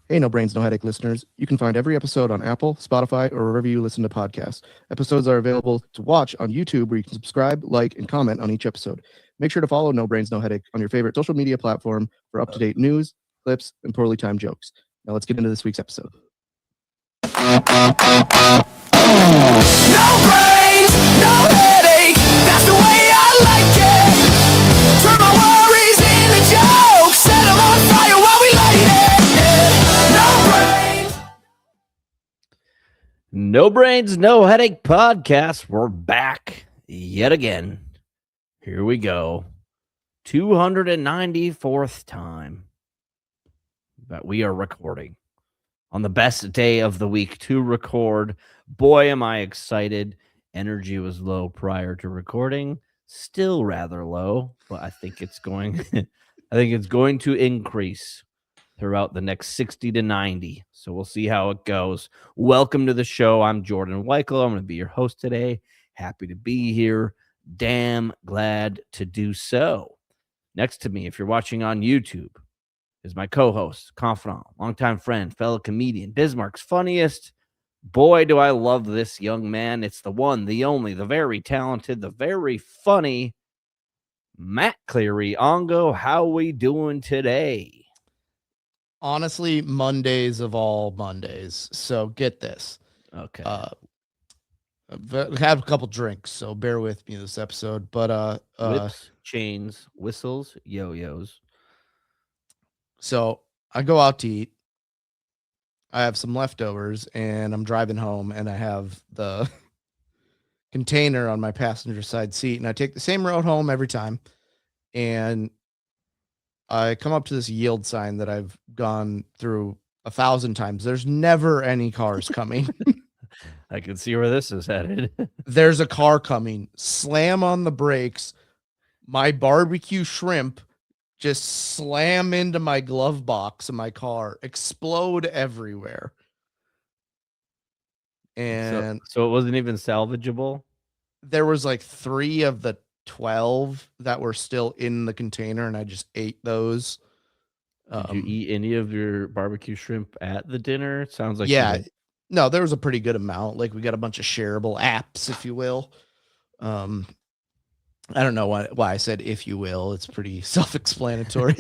Hey, No Brains, No Headache listeners. You can find every episode on Apple, Spotify, or wherever you listen to podcasts. Episodes are available to watch on YouTube, where you can subscribe, like, and comment on each episode. Make sure to follow No Brains, No Headache on your favorite social media platform for up to date news, clips, and poorly timed jokes. Now, let's get into this week's episode. No brains, no headache. That's the way I like it. Turn my worries into jokes. Set them on fire while we light it. No brains. No Brains, No Headache podcast. We're back yet again. Here we go. 294th time that we are recording on the best day of the week to record. Boy, am I excited. Energy was low prior to recording. Still rather low, but I think it's going to increase throughout the next 60 to 90. So we'll see how it goes. Welcome to the show. I'm Jordan Weichel. I'm going to be your host today. Happy to be here. Damn glad to do so. Next to me, if you're watching on YouTube, is my co-host, confidant, longtime friend, fellow comedian, Bismarck's funniest. Boy, do I love this young man. It's the one, the only, the very talented, the very funny Matt Cleary. Ongo, how we doing today? Honestly, Mondays of all Mondays. So get this. Okay. Have a couple drinks, so bear with me this episode. But Whips, chains, whistles, yo-yos. So I go out to eat. I have some leftovers, and I'm driving home, and I have the container on my passenger side seat, and I take the same road home every time. And I come up to this yield sign that I've gone through 1,000 times. There's never any cars coming. I can see where this is headed. There's a car coming. Slam on the brakes. My barbecue shrimp just slam into my glove box in my car, explode everywhere. And so it wasn't even salvageable? there was like 3 of the 12 that were still in the container, and I just ate those. Did you eat any of your barbecue shrimp at the dinner? It sounds like yeah. No, there was a pretty good amount. Like, we got a bunch of shareable apps, if you will. I don't know why I said if you will. It's pretty self-explanatory.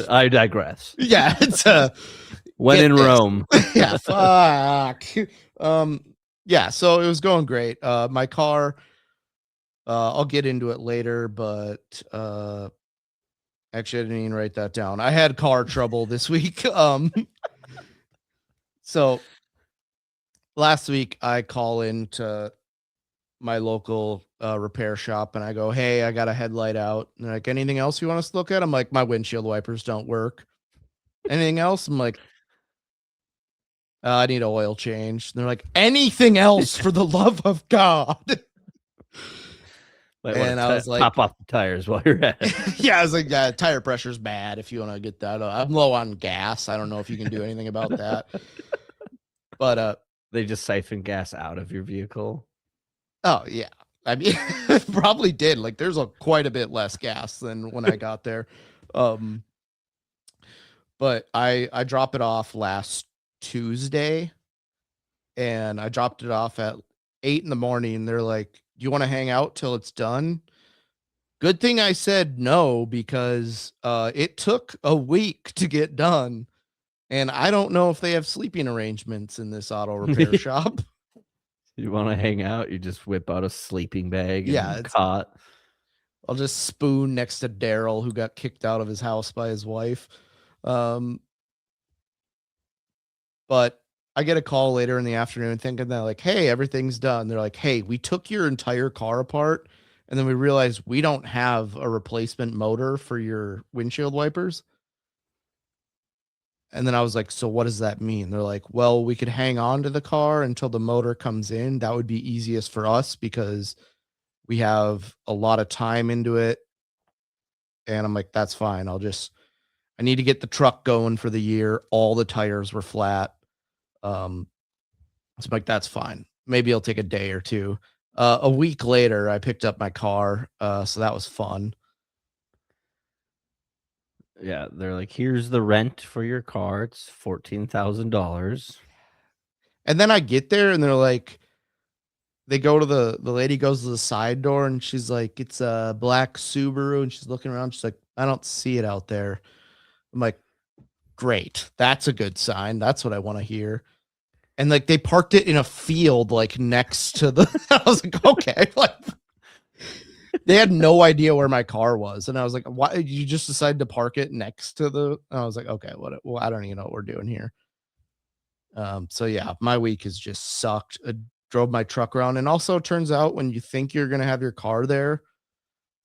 I digress. Yeah, it's when in Rome. Yeah, fuck. Yeah, so it was going great. My car, I'll get into it later, but actually I didn't even write that down. I had car trouble this week. So last week I call into my local repair shop, and I go, hey, I got a headlight out. And they're like, anything else you want us to look at? I'm like, my windshield wipers don't work. Anything else? I'm like, I need an oil change. And they're like, anything else for the love of God? And I was like, pop off the tires while you're at it. Yeah, I was like, yeah, tire pressure's bad if you want to get that. I'm low on gas. I don't know if you can do anything about that. But they just siphon gas out of your vehicle. Oh yeah, I mean, probably did. Like, there's quite a bit less gas than when I got there. But I dropped it off last Tuesday, and I dropped it off at 8 a.m. They're like, do you want to hang out till it's done? Good thing I said no, because it took a week to get done, and I don't know if they have sleeping arrangements in this auto repair shop. You want to hang out? You just whip out a sleeping bag and cot. I'll just spoon next to Daryl, who got kicked out of his house by his wife. But I get a call later in the afternoon thinking that, like, hey, everything's done. They're like, hey, we took your entire car apart, and then we realized we don't have a replacement motor for your windshield wipers. And then I was like, so what does that mean? They're like, well, we could hang on to the car until the motor comes in. That would be easiest for us because we have a lot of time into it. And I'm like, that's fine. I need to get the truck going for the year. All the tires were flat. So I'm like, that's fine. Maybe it'll take a day or two. A week later, I picked up my car. So that was fun. Yeah, they're like, here's the rent for your car. It's $14,000. And then I get there and they're like, they go to the lady goes to the side door and she's like, it's a black Subaru. And she's looking around. She's like, I don't see it out there. I'm like, great. That's a good sign. That's what I want to hear. And like they parked it in a field like next to the I was like, okay. Like they had no idea where my car was. And I was like, why did you just decide to park it next to the and I was like, okay, well, I don't even know what we're doing here. So yeah, my week has just sucked. I drove my truck around. And also it turns out when you think you're gonna have your car there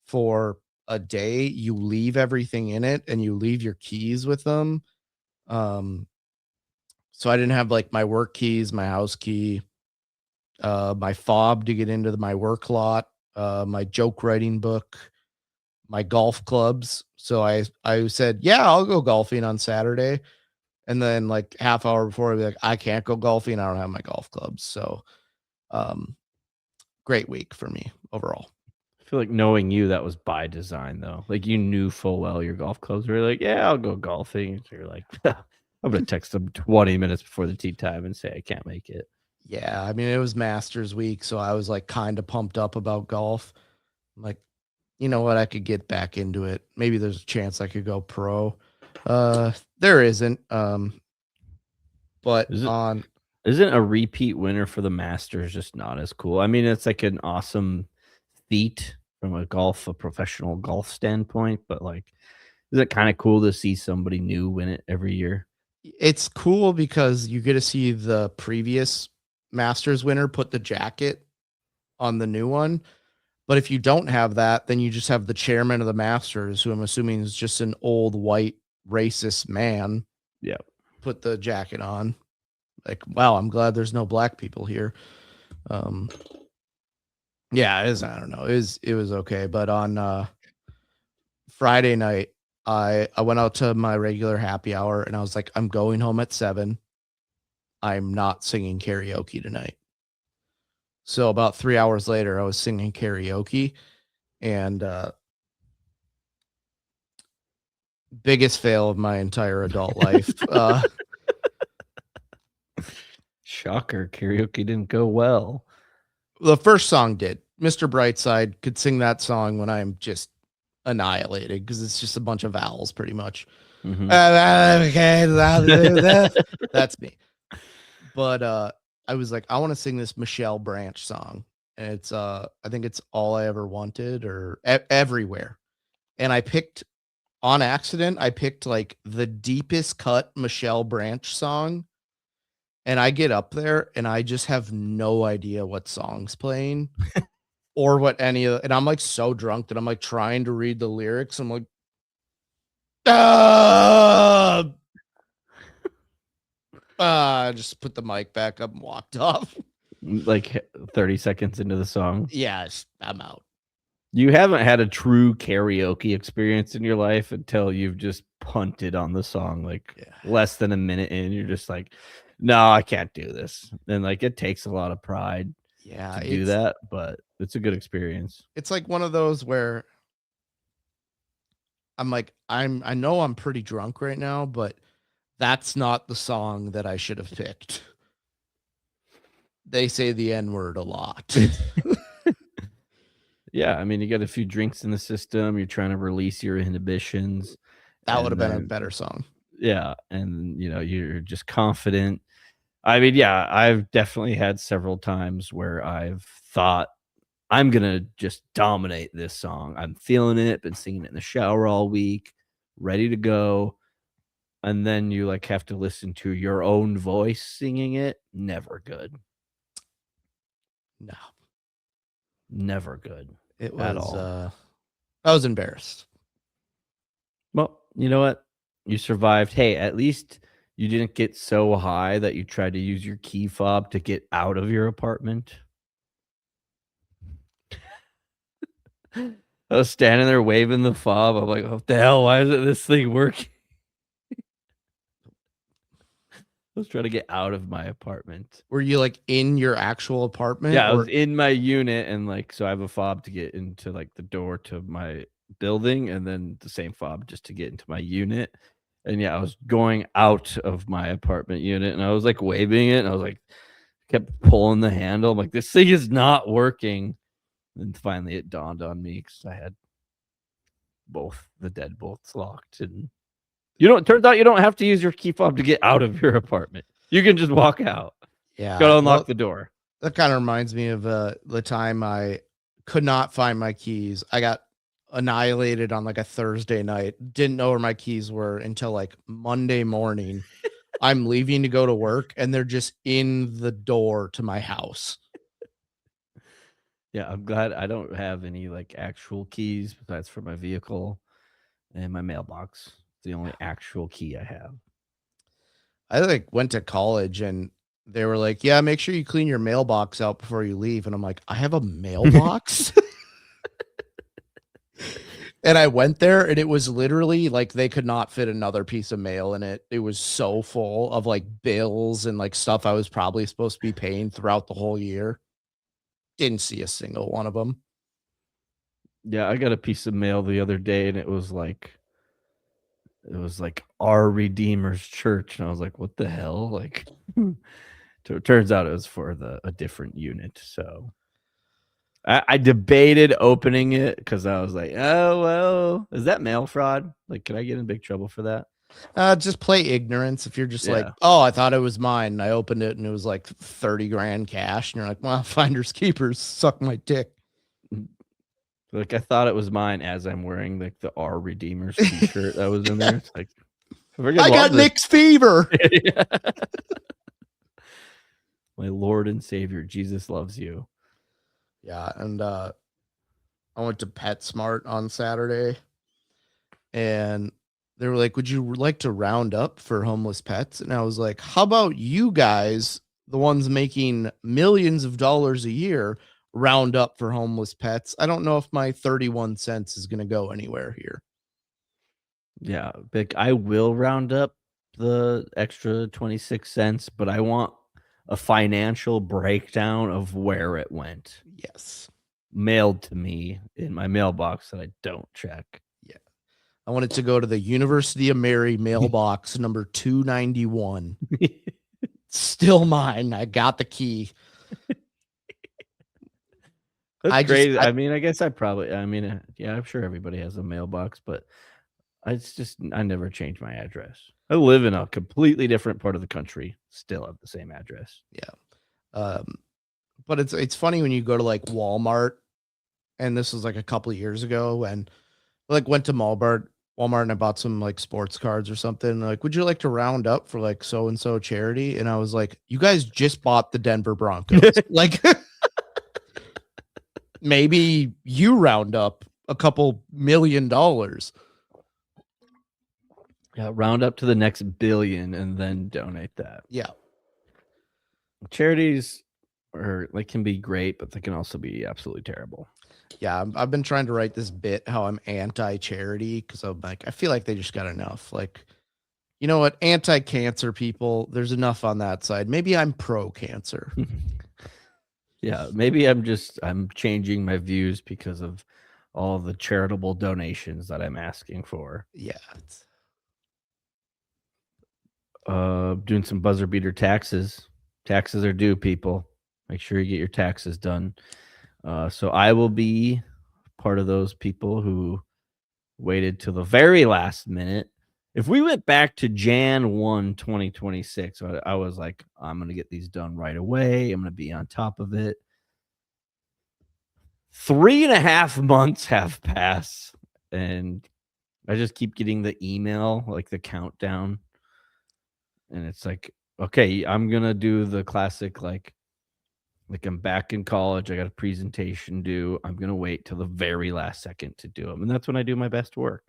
for a day, you leave everything in it and you leave your keys with them. Um, so I didn't have like my work keys, my house key, my fob to get into my work lot, my joke writing book, my golf clubs. So I said, yeah, I'll go golfing on Saturday. And then like half hour before I'd be like, I can't go golfing. I don't have my golf clubs. So um great week for me overall. I feel like knowing you, that was by design, though. Like you knew full well your golf clubs were like, yeah, I'll go golfing. So you're like, I'm gonna text them 20 minutes before the tee time and say I can't make it. Yeah, I mean it was Masters week, so I was like kind of pumped up about golf. I'm like, you know what, I could get back into it. Maybe there's a chance I could go pro. There isn't. But Is it? on Isn't a repeat winner for the Masters just not as cool? I mean, it's like an awesome feat from a professional golf standpoint, but like, is it kind of cool to see somebody new win it every year? it's cool because you get to see the previous Masters winner put the jacket on the new one. But if you don't have that, then you just have the chairman of the Masters, who I'm assuming is just an old white racist man, Yeah. put the jacket on. Like, wow, I'm glad there's no black people here. Um, yeah, it is. I don't know. It was okay. But on Friday night, I went out to my regular happy hour and I was like, I'm going home at 7. I'm not singing karaoke tonight. So about 3 hours later, I was singing karaoke and biggest fail of my entire adult life. Shocker. Karaoke didn't go well. The first song did. Mr. Brightside could sing that song when I'm just annihilated because it's just a bunch of vowels pretty much. Mhm. That's me. But I was like, I want to sing this Michelle Branch song. And it's I think it's All I Ever Wanted or Everywhere. And I picked on accident, I picked like the deepest cut Michelle Branch song. And I get up there and I just have no idea what song's playing or what any of, and I'm like so drunk that I'm like trying to read the lyrics. I'm like, I just put the mic back up and walked off. Like 30 seconds into the song. Yes, I'm out. You haven't had a true karaoke experience in your life until you've just punted on the song like less than a minute in. You're just like, no, I can't do this. And like it takes a lot of pride to do that, but it's a good experience. It's like one of those where I'm like, I know I'm pretty drunk right now, but that's not the song that I should have picked. They say the N-word a lot. Yeah, I mean, you got a few drinks in the system. You're trying to release your inhibitions. That would have been a better song. Yeah, and you know, you're just confident. I mean, yeah, I've definitely had several times where I've thought I'm gonna just dominate this song. I'm feeling it, been singing it in the shower all week, ready to go. And then you like have to listen to your own voice singing it. Never good. No. Never good. It at was all. I was embarrassed. Well, you know what? You survived. Hey, at least you didn't get so high that you tried to use your key fob to get out of your apartment. I was standing there waving the fob. I'm like, what the hell? Why isn't this thing working? I was trying to get out of my apartment. Were you like in your actual apartment? Yeah, I was in my unit and like, so I have a fob to get into like the door to my building and then the same fob just to get into my unit. And yeah, I was going out of my apartment unit and I was like waving it and I was like kept pulling the handle. I'm like, this thing is not working. And finally it dawned on me because I had both the deadbolts locked. And it turns out you don't have to use your key fob to get out of your apartment. You can just walk out. Yeah. Gotta unlock the door. That kind of reminds me of the time I could not find my keys. I got annihilated on like a Thursday night. Didn't know where my keys were until like Monday morning. I'm leaving to go to work and they're just in the door to my house. Yeah, I'm glad I don't have any like actual keys besides for my vehicle and my mailbox. It's the only actual key I have. I like went to college and they were like, yeah, make sure you clean your mailbox out before you leave. And I'm like, I have a mailbox. And I went there and it was literally like they could not fit another piece of mail in it. It was so full of like bills and like stuff I was probably supposed to be paying throughout the whole year. Didn't see a single one of them. Yeah, I got a piece of mail the other day and it was like our Redeemer's Church. And I was like, what the hell? Like it turns out it was for a different unit. So I debated opening it because I was like, oh, well, is that mail fraud? Like, can I get in big trouble for that? Just play ignorance. If you're just like, Yeah. oh, I thought it was mine. And I opened it and it was like 30 grand cash. And you're like, well, finders keepers, suck my dick. Like, I thought it was mine as I'm wearing like the Our Redeemer's t-shirt that was in there. It's like, I got Nick's fever. My Lord and Savior, Jesus loves you. Yeah. And I went to PetSmart on Saturday and they were like, would you like to round up for homeless pets? And I was like, how about you guys, the ones making millions of dollars a year, round up for homeless pets? I don't know if my 31 cents is going to go anywhere here. Yeah, Vic, I will round up the extra 26 cents, but I want a financial breakdown of where it went. Yes. Mailed to me in my mailbox that I don't check. Yeah. I want it to go to the University of Mary mailbox number 291. Still mine. I got the key. That's crazy. I mean, I guess yeah, I'm sure everybody has a mailbox, but I never change my address. I live in a completely different part of the country, still have the same address. Yeah. But it's funny when you go to like Walmart, and this was like a couple of years ago, and like went to Walmart and I bought some like sports cards or something. Like, would you like to round up for like so and so charity? And I was like, you guys just bought the Denver Broncos. Like, maybe you round up a couple $1 million. Yeah, round up to the next billion and then donate that. Yeah. Charities can be great, but they can also be absolutely terrible. Yeah, I've been trying to write this bit how I'm anti-charity because I'm like, I feel like they just got enough. Like, you know what? Anti-cancer people, there's enough on that side. Maybe I'm pro-cancer. Yeah, maybe I'm changing my views because of all the charitable donations that I'm asking for. Yeah. Doing some buzzer beater taxes. Taxes are due, people. Make sure you get your taxes done. So I will be part of those people who waited till the very last minute. If we went back to Jan 1, 2026, I was like, I'm going to get these done right away. I'm going to be on top of it. 3.5 months have passed, and I just keep getting the email, like the countdown. And it's like, okay, I'm going to do the classic, like I'm back in college. I got a presentation due. I'm going to wait till the very last second to do them. And that's when I do my best work.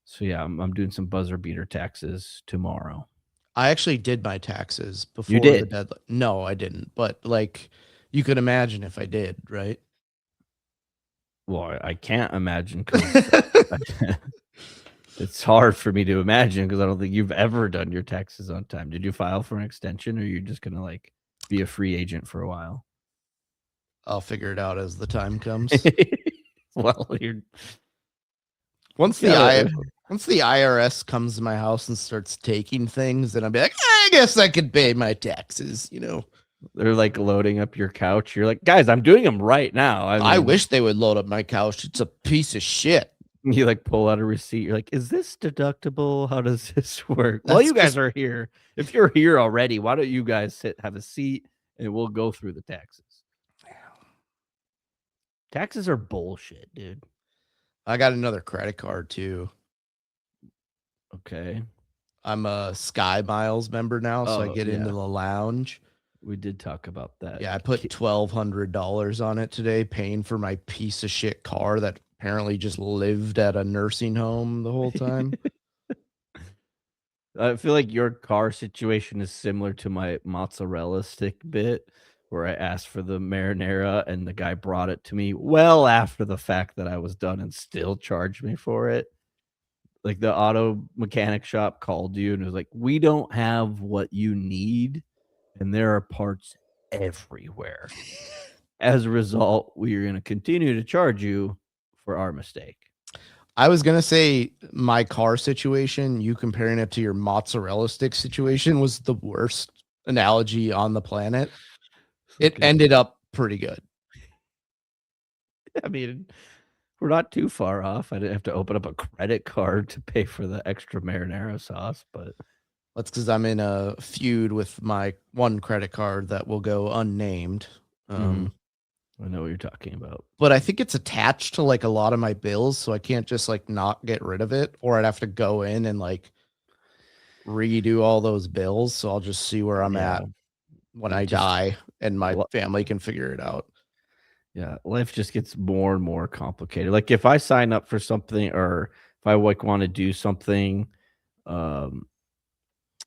So yeah, I'm doing some buzzer beater taxes tomorrow. I actually did my taxes before the deadline. No, I didn't. But like, you could imagine if I did, right? Well, I can't imagine because it's hard for me to imagine because I don't think you've ever done your taxes on time. Did you file for an extension, or you're just going to like be a free agent for a while? I'll figure it out as the time comes. Well, Once the Yeah, once the IRS comes to my house and starts taking things, then I'll be like, I guess I could pay my taxes. they're like loading up your couch. You're like, guys, I'm doing them right now. I wish they would load up my couch. It's a piece of shit. You like pull out a receipt. You're like, is this deductible? How does this work? Well, you guys are here. If you're here already, why don't you guys have a seat and we'll go through the taxes? Taxes are bullshit, dude. I got another credit card too. Okay. I'm a Sky Miles member now, so I Oh, get into yeah. the lounge. We did talk about that. Yeah, I put $1,200 on it today, paying for my piece of shit car that apparently just lived at a nursing home the whole time. I feel like your car situation is similar to my mozzarella stick bit, where I asked for the marinara and the guy brought it to me well after the fact that I was done and still charged me for it. Like the auto mechanic shop called you and was like, we don't have what you need, and there are parts everywhere. As a result, we are going to continue to charge you for our mistake. I was gonna say my car situation, you comparing it to your mozzarella stick situation, was the worst analogy on the planet. It Okay. ended up pretty good. I mean, we're not too far off. I didn't have to open up a credit card to pay for the extra marinara sauce, but That's because I'm in a feud with my one credit card that will go unnamed. I know what you're talking about. But I think it's attached to like a lot of my bills, so I can't just like not get rid of it, or I'd have to go in and like redo all those bills. So I'll just see where I'm at when I die, and my family can figure it out. Yeah, life just gets more and more complicated. Like if I sign up for something, or if I like want to do something,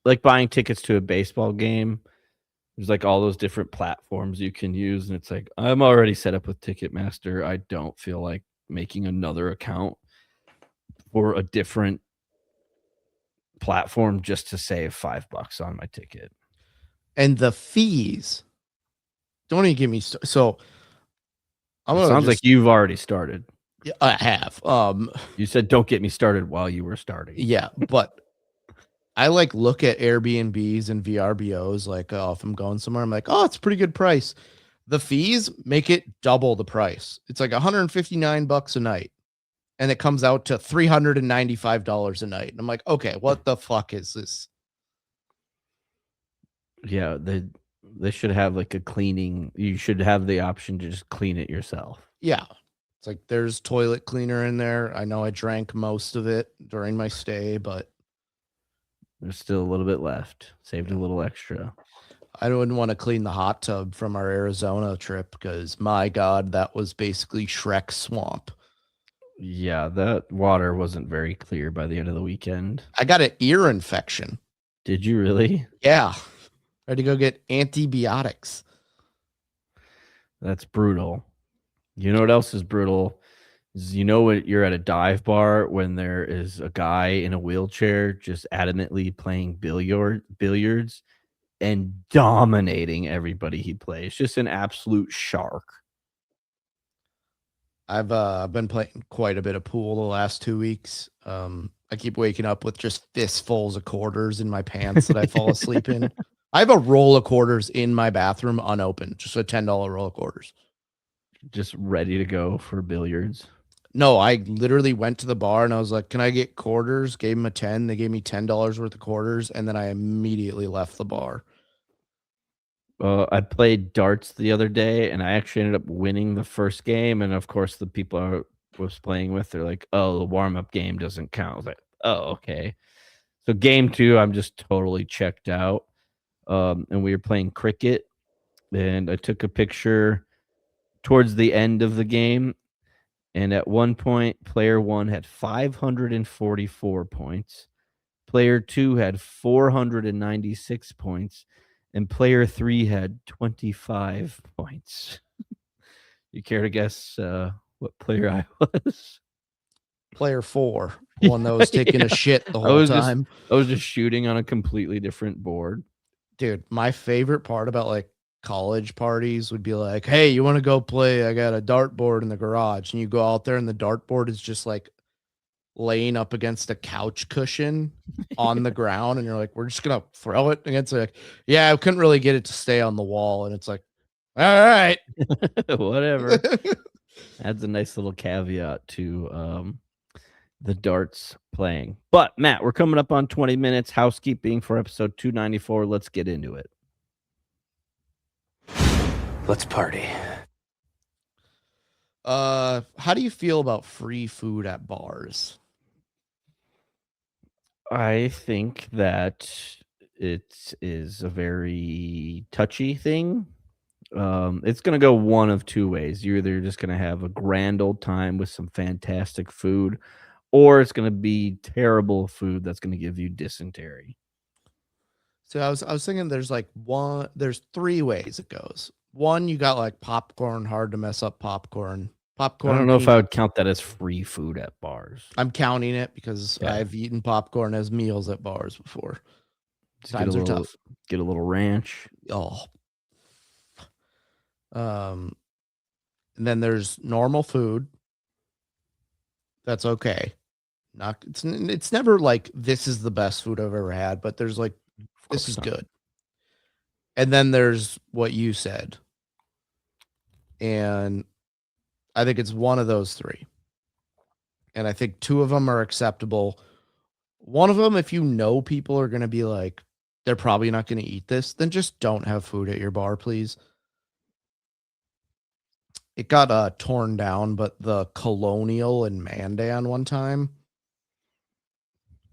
like buying tickets to a baseball game, there's like all those different platforms you can use, and it's like I'm already set up with Ticketmaster. I don't feel like making another account for a different platform just to save $5 on my ticket. And the fees, don't even give me so. It sounds like you've already started. Yeah, I have. You said don't get me started while you were starting. Yeah, but I like look at Airbnbs and VRBOs. Like, oh, if I'm going somewhere, I'm like, oh, it's a pretty good price. The fees make it double the price. It's like $159 a night, and it comes out to $395 a night. And I'm like, okay, what the fuck is this? Yeah, they should have like a cleaning. You should have the option to just clean it yourself. Yeah. It's like there's toilet cleaner in there. I know I drank most of it during my stay, but there's still a little bit left. Saved a little extra. I wouldn't want to clean the hot tub from our Arizona trip because my God, that was basically Shrek swamp. Yeah, that water wasn't very clear by the end of the weekend. I got an ear infection. Did you really? Yeah. I had to go get antibiotics. That's brutal. You know what else is brutal? You know when you're at a dive bar when there is a guy in a wheelchair just adamantly playing billiards and dominating everybody he plays. Just an absolute shark. I've been playing quite a bit of pool the last 2 weeks. I keep waking up with just fistfuls of quarters in my pants that I fall asleep in. I have a roll of quarters in my bathroom unopened, just a $10 roll of quarters. Just ready to go for billiards. No, I literally went to the bar and I was like, can I get quarters? Gave them a 10. They gave me $10 worth of quarters. And then I immediately left the bar. I played darts the other day and I actually ended up winning the first game. And of course, the people I was playing with, they're like, oh, the warm-up game doesn't count. I was like, oh, okay. So game 2, I'm just totally checked out. And we were playing cricket. And I took a picture towards the end of the game. And at one point, player 1 had 544 points. Player 2 had 496 points. And player 3 had 25 points. You care to guess what player I was? Player 4, one that was taking a shit the whole time. I was just shooting on a completely different board. Dude, my favorite part about like college parties would be like, hey, you want to go play? I got a dartboard in the garage. And you go out there and the dartboard is just like laying up against a couch cushion on the ground, and you're like, we're just gonna throw it against it. Like, yeah, I couldn't really get it to stay on the wall, and it's like, all right. Whatever. Adds a nice little caveat to the darts playing. But Matt, we're coming up on 20 minutes. Housekeeping for episode 294. Let's get into it. Let's party. How do you feel about free food at bars? I think that it is a very touchy thing. It's going to go one of two ways. You're either just going to have a grand old time with some fantastic food, or it's going to be terrible food that's going to give you dysentery. So I was thinking there's three ways it goes. One, you got like popcorn, hard to mess up popcorn. Popcorn. I don't know if I would count that as free food at bars. I'm counting it because I've eaten popcorn as meals at bars before. Times are tough. Get a little ranch. Oh. And then there's normal food. That's okay. It's never like this is the best food I've ever had, but there's like this is good. And then there's what you said. And I think it's one of those three. And I think two of them are acceptable. One of them, if you know people are going to be like, they're probably not going to eat this, then just don't have food at your bar, please. It got torn down, but the Colonial in Mandan one time,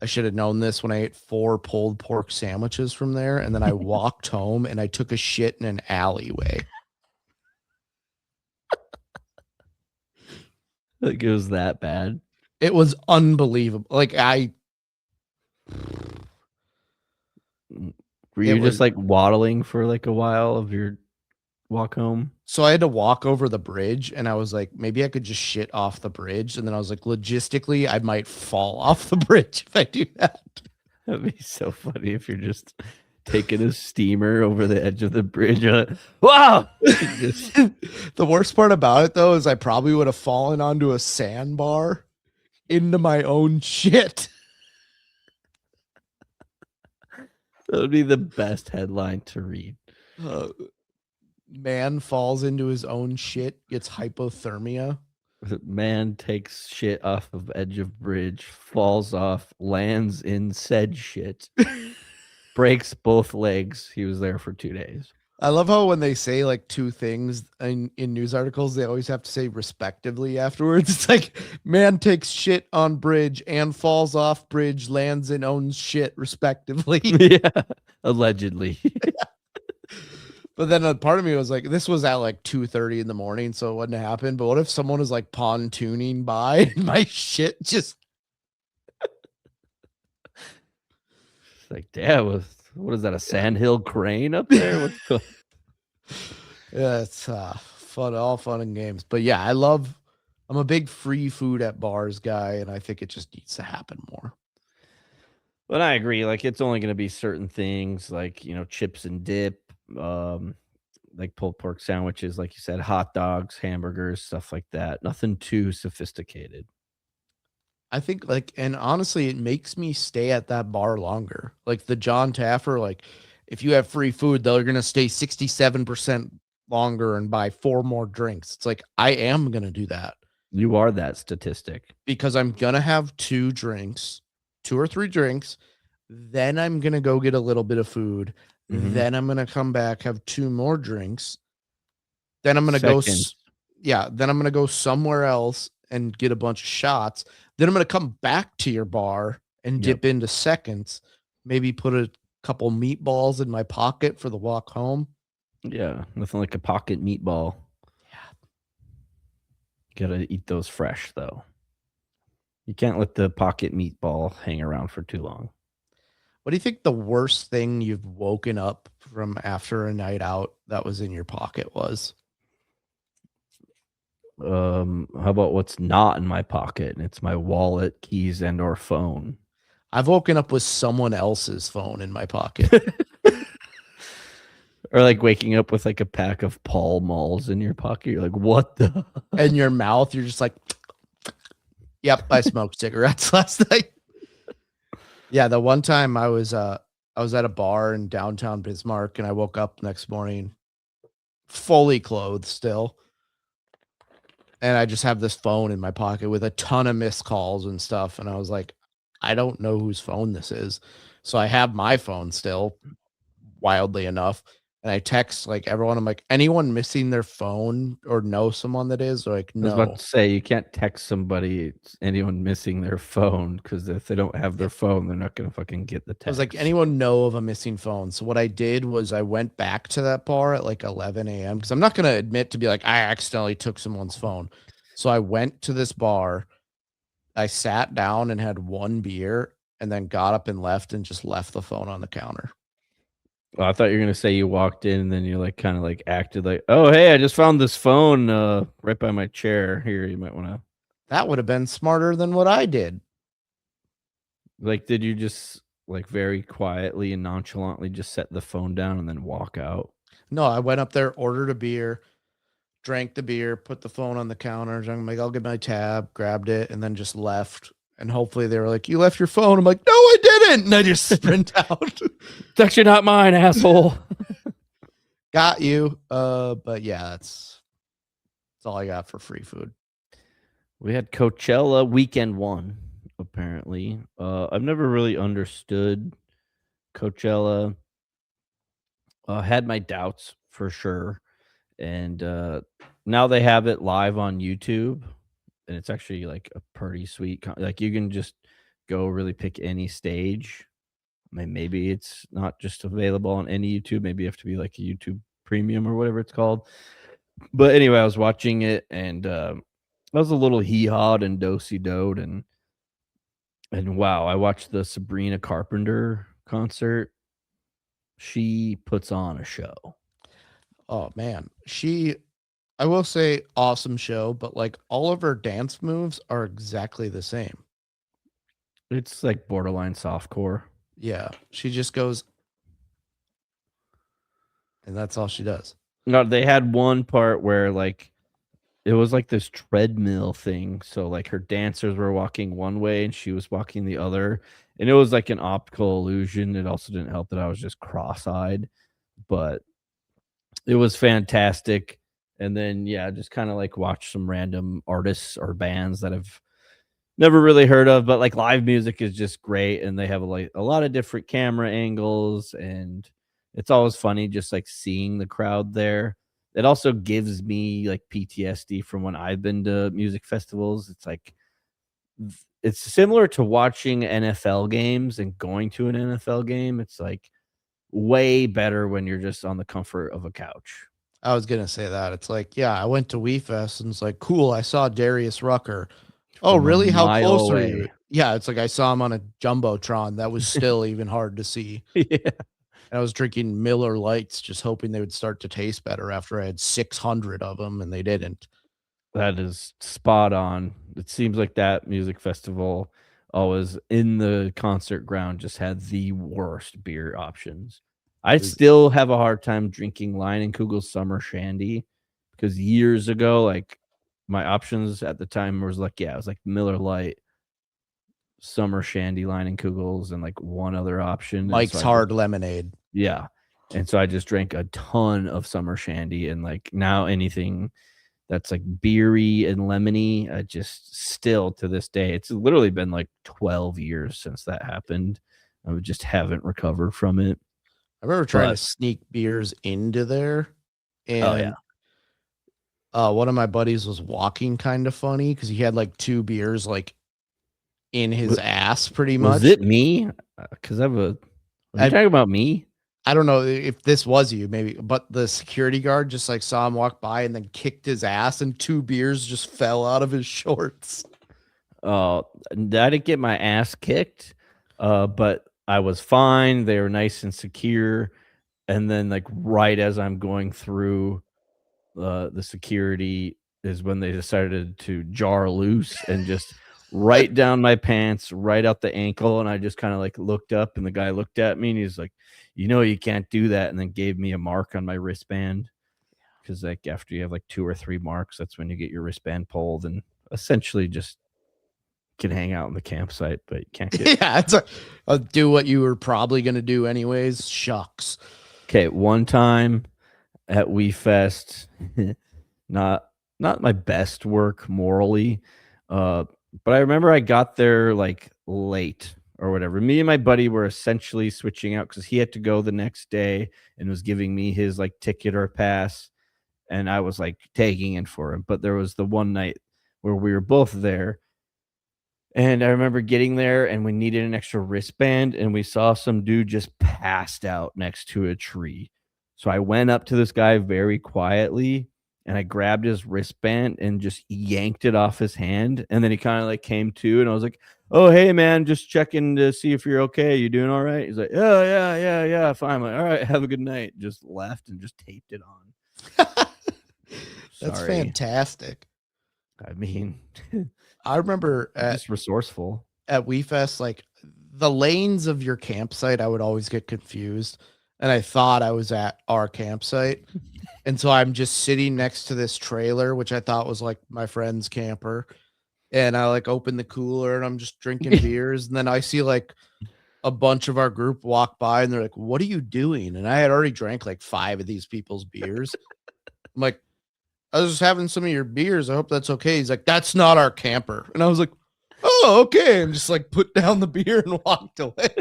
I should have known this when I ate 4 pulled pork sandwiches from there. And then I walked home and I took a shit in an alleyway. Like it was that bad. It was unbelievable. Like were you just like waddling for like a while of your walk home? So I had to walk over the bridge, and I was like, maybe I could just shit off the bridge. And then I was like, logistically, I might fall off the bridge if I do that. That'd be so funny if you're just taking a steamer over the edge of the bridge. Wow! The worst part about it, though, is I probably would have fallen onto a sandbar into my own shit. That would be the best headline to read. Man falls into his own shit, gets hypothermia. Man takes shit off of edge of bridge, falls off, lands in said shit, breaks both legs. He was there for 2 days. I love how when they say like two things in news articles, they always have to say respectively afterwards. It's like man takes shit on bridge and falls off bridge, lands in own shit respectively. Yeah, allegedly. But then a part of me was like, this was at like 2:30 in the morning, so it wouldn't happen. But what if someone was like pontooning by and my shit just like, damn, what is that? A sandhill crane up there? What's going? Yeah, it's fun, all fun and games. But yeah, I'm a big free food at bars guy, and I think it just needs to happen more. But I agree. Like, it's only going to be certain things, like chips and dip. Like pulled pork sandwiches, like you said, hot dogs, hamburgers, stuff like that. Nothing too sophisticated. I think and honestly, it makes me stay at that bar longer. Like the John Taffer, like if you have free food, they're going to stay 67% longer and buy 4 more drinks. It's like, I am going to do that. You are that statistic. Because I'm going to have 2 or 3 drinks. Then I'm going to go get a little bit of food. Mm-hmm. Then I'm going to come back, have 2 more drinks. Then I'm going to go. Then I'm going to go somewhere else and get a bunch of shots. Then I'm going to come back to your bar and dip into seconds. Maybe put a couple meatballs in my pocket for the walk home. Yeah. Nothing like a pocket meatball. Yeah. Got to eat those fresh though. You can't let the pocket meatball hang around for too long. What do you think the worst thing you've woken up from after a night out that was in your pocket was? How about what's not in my pocket? And it's my wallet, keys, and or phone. I've woken up with someone else's phone in my pocket. Or like waking up with like a pack of Pall Malls in your pocket. You're like, what the? In your mouth, you're just like, Yep, I smoked cigarettes last night. Yeah, the one time I was at a bar in downtown Bismarck, and I woke up next morning fully clothed still, and I just have this phone in my pocket with a ton of missed calls and stuff, and I was like, "I don't know whose phone this is." So I have my phone still, wildly enough, and I text, like, everyone, I'm like, "Anyone missing their phone or know someone that is?" They're like, I was about "No." to say you can't text somebody anyone missing their phone because if they don't have their phone, they're not gonna fucking get the I was like, text. "Anyone know of a missing phone?" So what I did was I went back to that bar at like 11 AM because I'm not gonna admit to be like, I accidentally took someone's phone. So I went to this bar, I sat down and had 1 beer, and then got up and left and just left the phone on the counter. Oh, I thought you were gonna say you walked in and then you like kind of like acted like, "Oh, hey, I just found this phone right by my chair. Here, you might want to." That would have been smarter than what I did. Like, did you just like very quietly and nonchalantly just set the phone down and then walk out? No, I went up there, ordered a beer, drank the beer, put the phone on the counter. I'm like, "I'll get my tab," grabbed it, and then just left. And hopefully they were like, "You left your phone." I'm like, "No, I didn't." And I just sprint out. It's actually not mine, asshole. Got you. But yeah, that's all I got for free food. We had Coachella weekend 1, apparently. I've never really understood Coachella. Had my doubts for sure. And now they have it live on YouTube, and it's actually like a pretty sweet. Like you can just go really pick any stage. I mean, maybe it's not just available on any YouTube. Maybe you have to be like a YouTube Premium or whatever it's called. But anyway, I was watching it, and I was a little hee-hawed and dosey-doed, and wow, I watched the Sabrina Carpenter concert. She puts on a show. Oh man. I will say awesome show, but like all of her dance moves are exactly the same. It's like borderline softcore. Yeah. She just goes and that's all she does. No, they had one part where like it was like this treadmill thing. So like her dancers were walking one way and she was walking the other. And it was like an optical illusion. It also didn't help that I was just cross-eyed, but it was fantastic. And then yeah, just kind of like watch some random artists or bands that I've never really heard of, but like live music is just great, and they have like a lot of different camera angles, and it's always funny just like seeing the crowd there. It also gives me like PTSD from when I've been to music festivals. It's like it's similar to watching NFL games and going to an NFL game. It's like way better when you're just on the comfort of a couch. I was gonna say that. It's like, yeah, I went to WeFest and it's like, cool, I saw Darius Rucker. Oh, From a really? How mile close are you? away. Yeah, it's like I saw him on a jumbotron. That was still even hard to see. Yeah. And I was drinking Miller Lights, just hoping they would start to taste better after I had 600 of them, and they didn't. That is spot on. It seems like that music festival always in the concert ground just had the worst beer options. I It was still have a hard time drinking Leinenkugel's Summer Shandy because years ago, like my options at the time was like, yeah, it was like Miller Lite, Summer Shandy, Leinenkugel's, and like one other option. And so Mike's I just, Hard Lemonade. yeah. And so I just drank a ton of Summer Shandy, and like now anything that's like beery and lemony. Just still to this day, it's literally been like 12 years since that happened. I just haven't recovered from it. I remember trying to But sneak beers into there, oh yeah, and one of my buddies was walking kind of funny because he had like 2 beers like in his ass pretty was much. it me? Because I have a. Are you I talking about me? I don't know if this was you, maybe, but the security guard just like saw him walk by and then kicked his ass, and 2 beers just fell out of his shorts. I didn't get my ass kicked, but I was fine. They were nice and secure. And then, like right as I'm going through the security, is when they decided to jar loose and just right down my pants, right out the ankle. And I just kind of like looked up, and the guy looked at me and he's like, "You know, you can't do that." And then gave me a mark on my wristband because, like, after you have like 2 or 3 marks, that's when you get your wristband pulled, and essentially just can hang out in the campsite, but you can't get. Yeah, it's do what you were probably gonna do anyways. Shucks. Okay, one time at WeFest, not my best work morally, but I remember I got there like late or whatever. Me and my buddy were essentially switching out because he had to go the next day and was giving me his like ticket or pass, and I was like tagging in for him. But there was the one night where we were both there. And I remember getting there and we needed an extra wristband and we saw some dude just passed out next to a tree. So I went up to this guy very quietly and I grabbed his wristband and just yanked it off his hand. And then he kind of like came to and I was like, "Oh, hey man, just checking to see if you're okay. You doing all right?" He's like, "Oh, yeah, fine." I'm like, "All right, have a good night." Just left and just taped it on. That's Sorry. fantastic. I mean, I remember just resourceful. at WeFest, like the lanes of your campsite, I would always get confused. And I thought I was at our campsite. And so I'm just sitting next to this trailer, which I thought was like my friend's camper. And I like open the cooler and I'm just drinking beers. And then I see like a bunch of our group walk by and they're like, "What are you doing?" And I had already drank like 5 of these people's beers. I'm like, "I was just having some of your beers. I hope that's okay." He's like, "That's not our camper." And I was like, "Oh, okay." And just like put down the beer and walked away.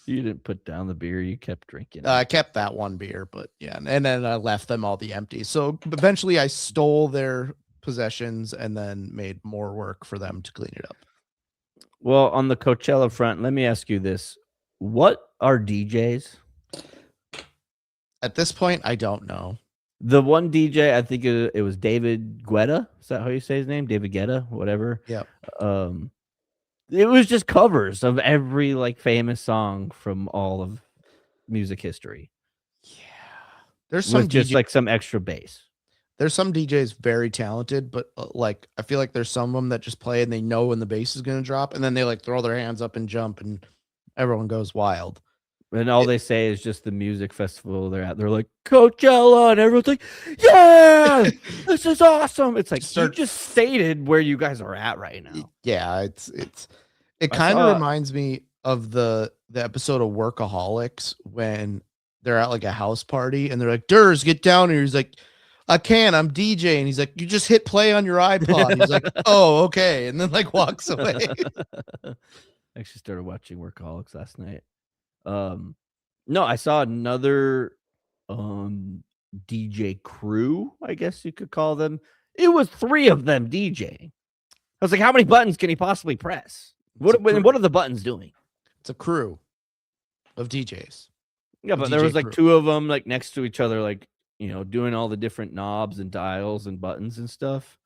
You didn't put down the beer, you kept drinking. I kept that one beer, but yeah. And then I left them all the empty. So eventually I stole their possessions and then made more work for them to clean it up. Well, on the Coachella front, let me ask you this. What are DJs? At this point, I don't know. The one DJ, I think it was David Guetta. Is that how you say his name? David Guetta, whatever. Yep. It was just covers of every like famous song from all of music history. Yeah. There's some with just DJ like some extra bass. There's some DJs very talented, but like I feel like there's some of them that just play and they know when the bass is going to drop and then they like throw their hands up and jump and everyone goes wild. And all they say is just the music festival they're at. They're like, "Coachella," and everyone's like, "Yeah, this is awesome." It's like you just stated where you guys are at right now. Yeah, it kind of reminds me of the episode of Workaholics when they're at like a house party and they're like, "Durs, get down here." He's like, "I can't, I'm DJing." He's like, "You just hit play on your iPod." He's like, "Oh, okay," and then like walks away. I actually started watching Workaholics last night. No, I saw another DJ crew, I guess you could call them. It was 3 of them DJing. I was like, how many buttons can he possibly press? What are the buttons doing? It's a crew of DJs. Yeah, but there was like 2 of them like next to each other, like, you know, doing all the different knobs and dials and buttons and stuff.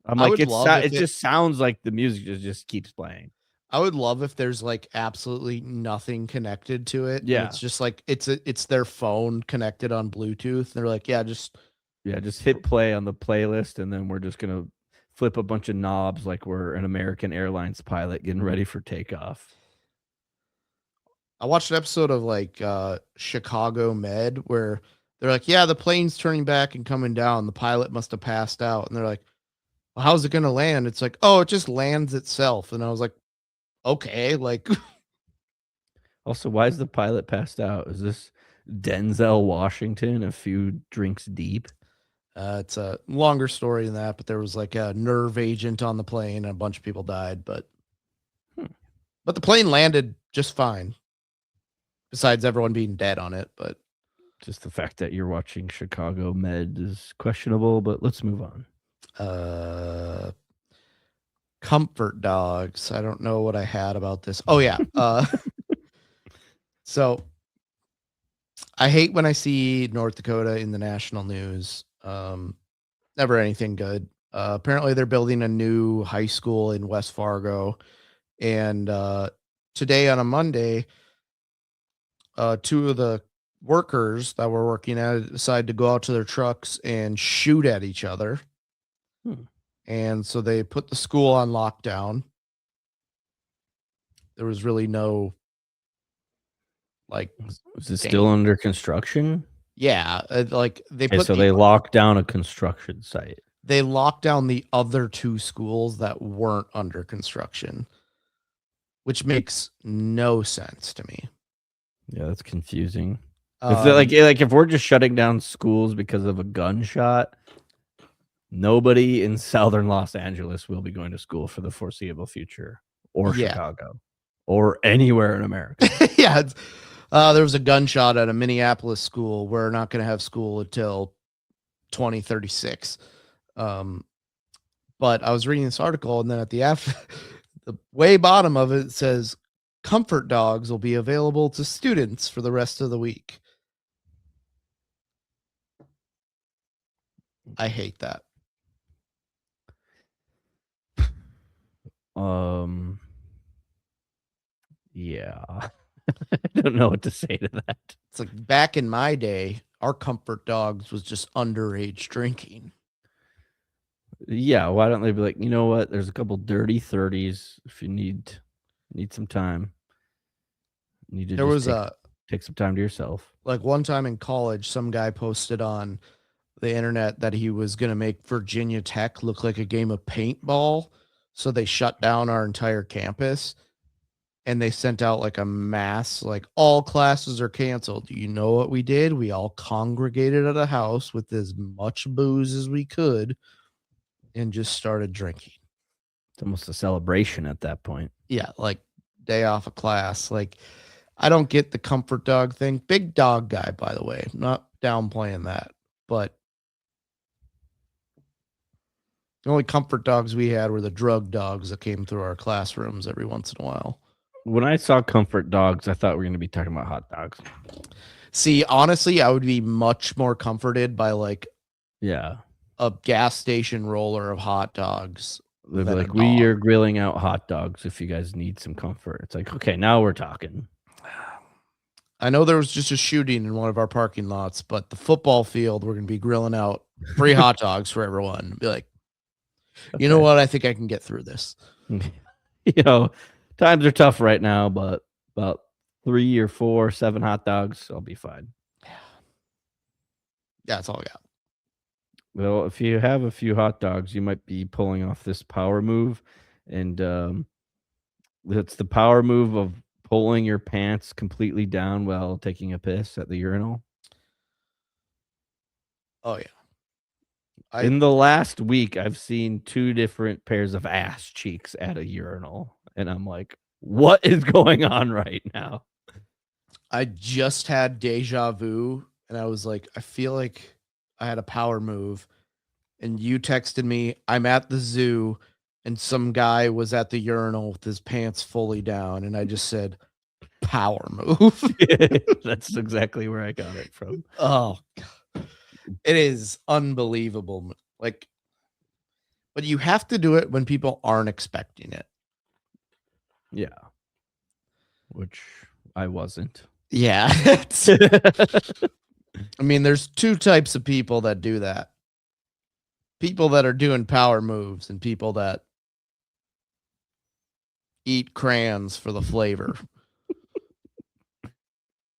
I'm like, it just sounds like the music just keeps playing. I would love if there's like absolutely nothing connected to it. Yeah. It's just like it's their phone connected on Bluetooth. They're like, just hit play on the playlist, and then we're just gonna flip a bunch of knobs like we're an American Airlines pilot getting ready for takeoff. I watched an episode of like Chicago Med where they're like, "Yeah, the plane's turning back and coming down. The pilot must have passed out." And they're like, "Well, how's it gonna land?" It's like, "Oh, it just lands itself." And I was like, okay, like also, why is the pilot passed out? Is this Denzel Washington a few drinks deep? It's a longer story than that, but there was like a nerve agent on the plane and a bunch of people died, but the plane landed just fine. Besides everyone being dead on it, but just the fact that you're watching Chicago Med is questionable, but let's move on. Comfort dogs. I don't know what I had about this. Oh yeah. So I hate when I see North Dakota in the national news. Never anything good. Apparently they're building a new high school in West Fargo. And today on a Monday, 2 of the workers that were working at it decided to go out to their trucks and shoot at each other. And so they put the school on lockdown. There was really no like. Is it still under construction? Yeah, like they put. So they locked down a construction site. they locked down the other 2 schools that weren't under construction, which makes no sense to me. Yeah, that's confusing. If they're like if we're just shutting down schools because of a gunshot, nobody in southern Los Angeles will be going to school for the foreseeable future, or Yeah. Chicago, or anywhere in America. Yeah, there was a gunshot at a Minneapolis school. We're not going to have school until 2036. But I was reading this article, and then at the way bottom of it says comfort dogs will be available to students for the rest of the week. I hate that. Yeah. I don't know what to say to that. It's like back in my day, our comfort dogs was just underage drinking. Yeah, why don't they be like, you know what? There's a couple dirty 30s if you need some time. You need to There was take some time to yourself. like one time in college, some guy posted on the internet that he was going to make Virginia Tech look like a game of paintball. So they shut down our entire campus and they sent out like a mass, like all classes are canceled. You know what we did? We all congregated at a house with as much booze as we could and just started drinking. It's almost a celebration at that point. Yeah, like day off of class. Like, I don't get the comfort dog thing. Big dog guy, by the way. I'm not downplaying that. But the only comfort dogs we had were the drug dogs that came through our classrooms every once in a while. When I saw comfort dogs, I thought we were going to be talking about hot dogs. See, honestly, I would be much more comforted by like Yeah. a gas station roller of hot dogs. They'd be than a like, we dog. are grilling out hot dogs if you guys need some comfort. It's like, okay, now we're talking. I know there was just a shooting in one of our parking lots, but the football field, we're going to be grilling out free hot dogs for everyone. Be like, you know Okay. what? I think I can get through this. You know, times are tough right now, but about 3 or 4, 7 hot dogs, I'll be fine. Yeah, that's all I got. Well, if you have a few hot dogs, you might be pulling off this power move. And it's the power move of pulling your pants completely down while taking a piss at the urinal. Oh, yeah. In the last week, I've seen 2 different pairs of ass cheeks at a urinal. And I'm like, what is going on right now? I just had deja vu, and I was like, I feel like I had a power move. And you texted me, I'm at the zoo, and some guy was at the urinal with his pants fully down. And I just said, power move. That's exactly where I got it from. Oh, God. It is unbelievable. Like, but you have to do it when people aren't expecting it. Yeah. Which I wasn't. Yeah. I mean, there's 2 types of people that do that. People that are doing power moves and people that eat crayons for the flavor.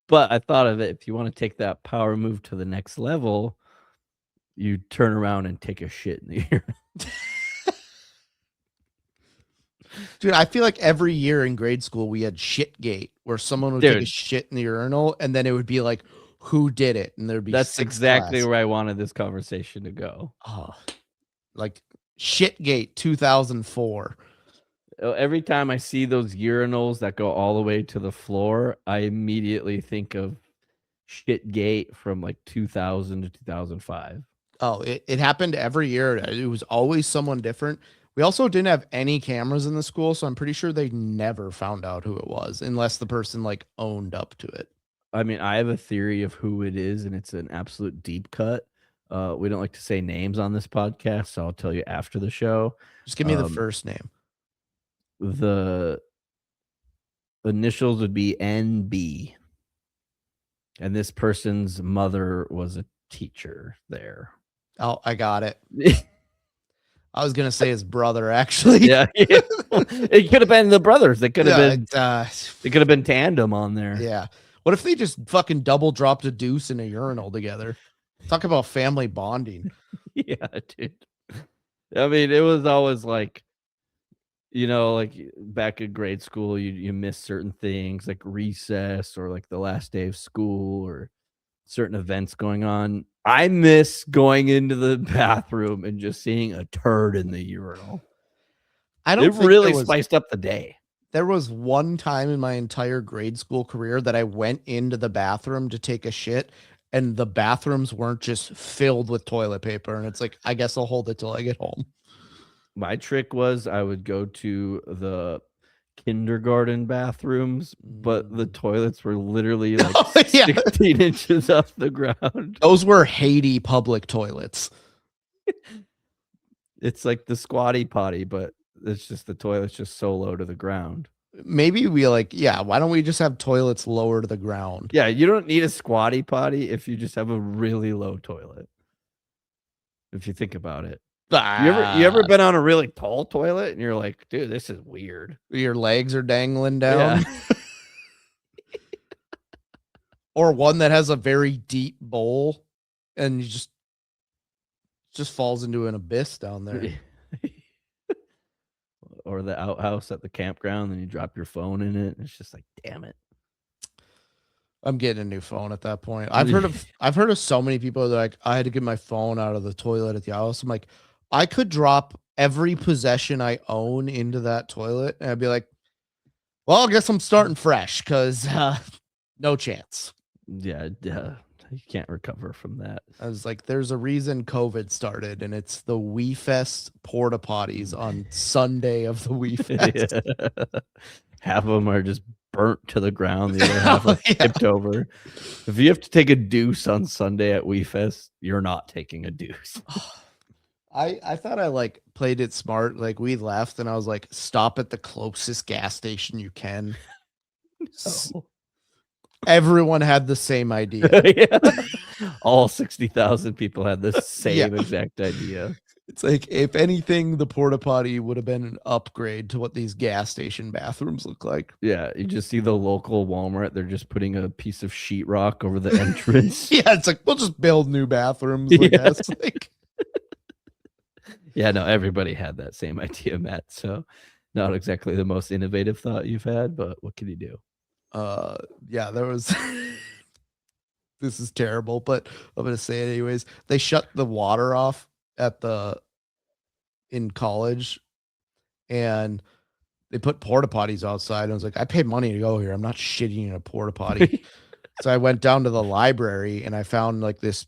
But I thought of it, if you want to take that power move to the next level, you turn around and take a shit in the ear. Dude, I feel like every year in grade school we had Shitgate, where someone would take a Dude. shit in the urinal, and then it would be like, who did it? And there'd be That's 6 exactly class. where I wanted this conversation to go. Oh, like Shitgate 2004. Every time I see those urinals that go all the way to the floor, I immediately think of Shitgate from like 2000 to 2005. Oh, it happened every year. It was always someone different. We also didn't have any cameras in the school, so I'm pretty sure they never found out who it was unless the person like owned up to it. I mean, I have a theory of who it is, and it's an absolute deep cut. We don't like to say names on this podcast, so I'll tell you after the show. Just give me the first name. The initials would be NB. And this person's mother was a teacher there. Oh, I got it. I was gonna say his brother, actually. Yeah. It could have been the brothers. They could have been It could have been tandem on there. Yeah. What if they just fucking double dropped a deuce in a urinal together? Talk about family bonding. Yeah, dude. I mean, it was always like, like back in grade school, you miss certain things like recess or like the last day of school or certain events going on. I miss going into the bathroom and just seeing a turd in the urinal. I It don't think really spiced up the day. there was one time in my entire grade school career that I went into the bathroom to take a shit and the bathrooms weren't just filled with toilet paper. And it's like, I guess I'll hold it till I get home. My trick was I would go to the kindergarten bathrooms, but the toilets were literally like Oh, yeah. 16 inches off the ground. Those were Haiti public toilets. It's like the squatty potty, but it's just the toilet's just so low to the ground. Maybe why don't we just have toilets lower to the ground? Yeah, you don't need a squatty potty if you just have a really low toilet. If you think about it. You ever been on a really tall toilet and you're like, dude, this is weird. Your legs are dangling down? Yeah. Or one that has a very deep bowl and you just falls into an abyss down there. Or the outhouse at the campground, and you drop your phone in it. And it's just like, damn it. I'm getting a new phone at that point. I've heard of so many people that are like, I had to get my phone out of the toilet at the house. I'm like, I could drop every possession I own into that toilet, and I'd be like, well, I guess I'm starting fresh because no chance. Yeah, you can't recover from that. I was like, there's a reason COVID started, and it's the Wii Fest porta potties on Sunday of the Wii Fest. Yeah. Half of them are just burnt to the ground. The other half are tipped over. If you have to take a deuce on Sunday at Wii Fest, you're not taking a deuce. I thought I like played it smart. Like we left, and I was like, stop at the closest gas station you can. Oh. Everyone had the same idea. Yeah. All 60,000 people had the same exact idea. It's like, if anything, the porta potty would have been an upgrade to what these gas station bathrooms look like. Yeah, you just see the local Walmart. They're just putting a piece of sheetrock over the entrance. Yeah, it's like, we'll just build new bathrooms. I guess. Like, yeah, no, everybody had that same idea, Matt. So not exactly the most innovative thought you've had, but what can you do? Yeah, there was this is terrible, but I'm gonna say it anyways. They shut the water off in college, and they put porta potties outside. I was like, I paid money to go here. I'm not shitting in a porta potty. So I went down to the library and I found like this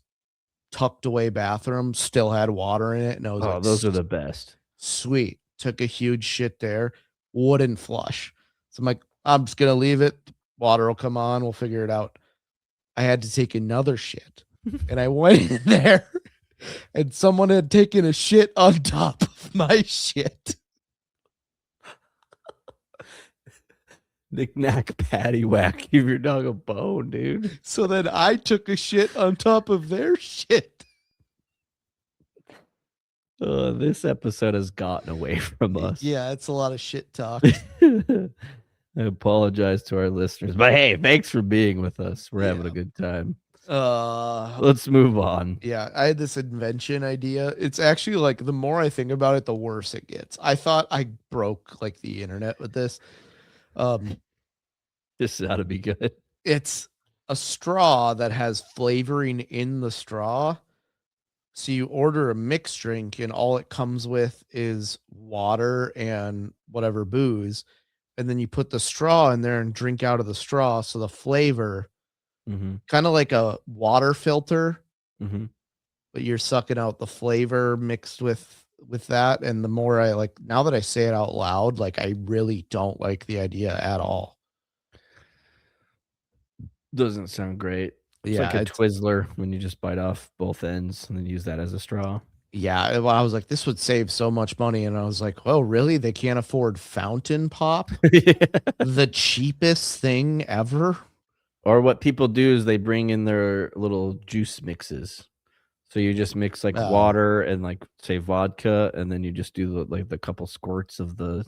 tucked away bathroom, still had water in it, and I was like, those are the best. Sweet. Took a huge shit there, wouldn't flush. So I'm like, I'm just gonna leave it. Water will come on. We'll figure it out. I had to take another shit, and I went in there, and someone had taken a shit on top of my shit. Knick knack patty whack. Give your dog a bone, dude. So then I took a shit on top of their shit. This episode has gotten away from us. Yeah, it's a lot of shit talk. I apologize to our listeners, but hey, thanks for being with us. We're having a good time. Let's move on. Yeah, I had this invention idea. It's actually like, the more I think about it, the worse it gets. I thought I broke like the internet with this. This ought to be good. It's a straw that has flavoring in the straw. So you order a mixed drink and all it comes with is water and whatever booze. And then you put the straw in there and drink out of the straw. So the flavor, kind of like a water filter, but you're sucking out the flavor mixed with that. And the more I like, now that I say it out loud, like I really don't like the idea at all. Doesn't sound great. It's like a Twizzler when you just bite off both ends and then use that as a straw. Yeah, well, I was like, this would save so much money. And I was like, well, really? They can't afford fountain pop? The cheapest thing ever? Or what people do is they bring in their little juice mixes. So you just mix like water and like say vodka, and then you just do the couple squirts of the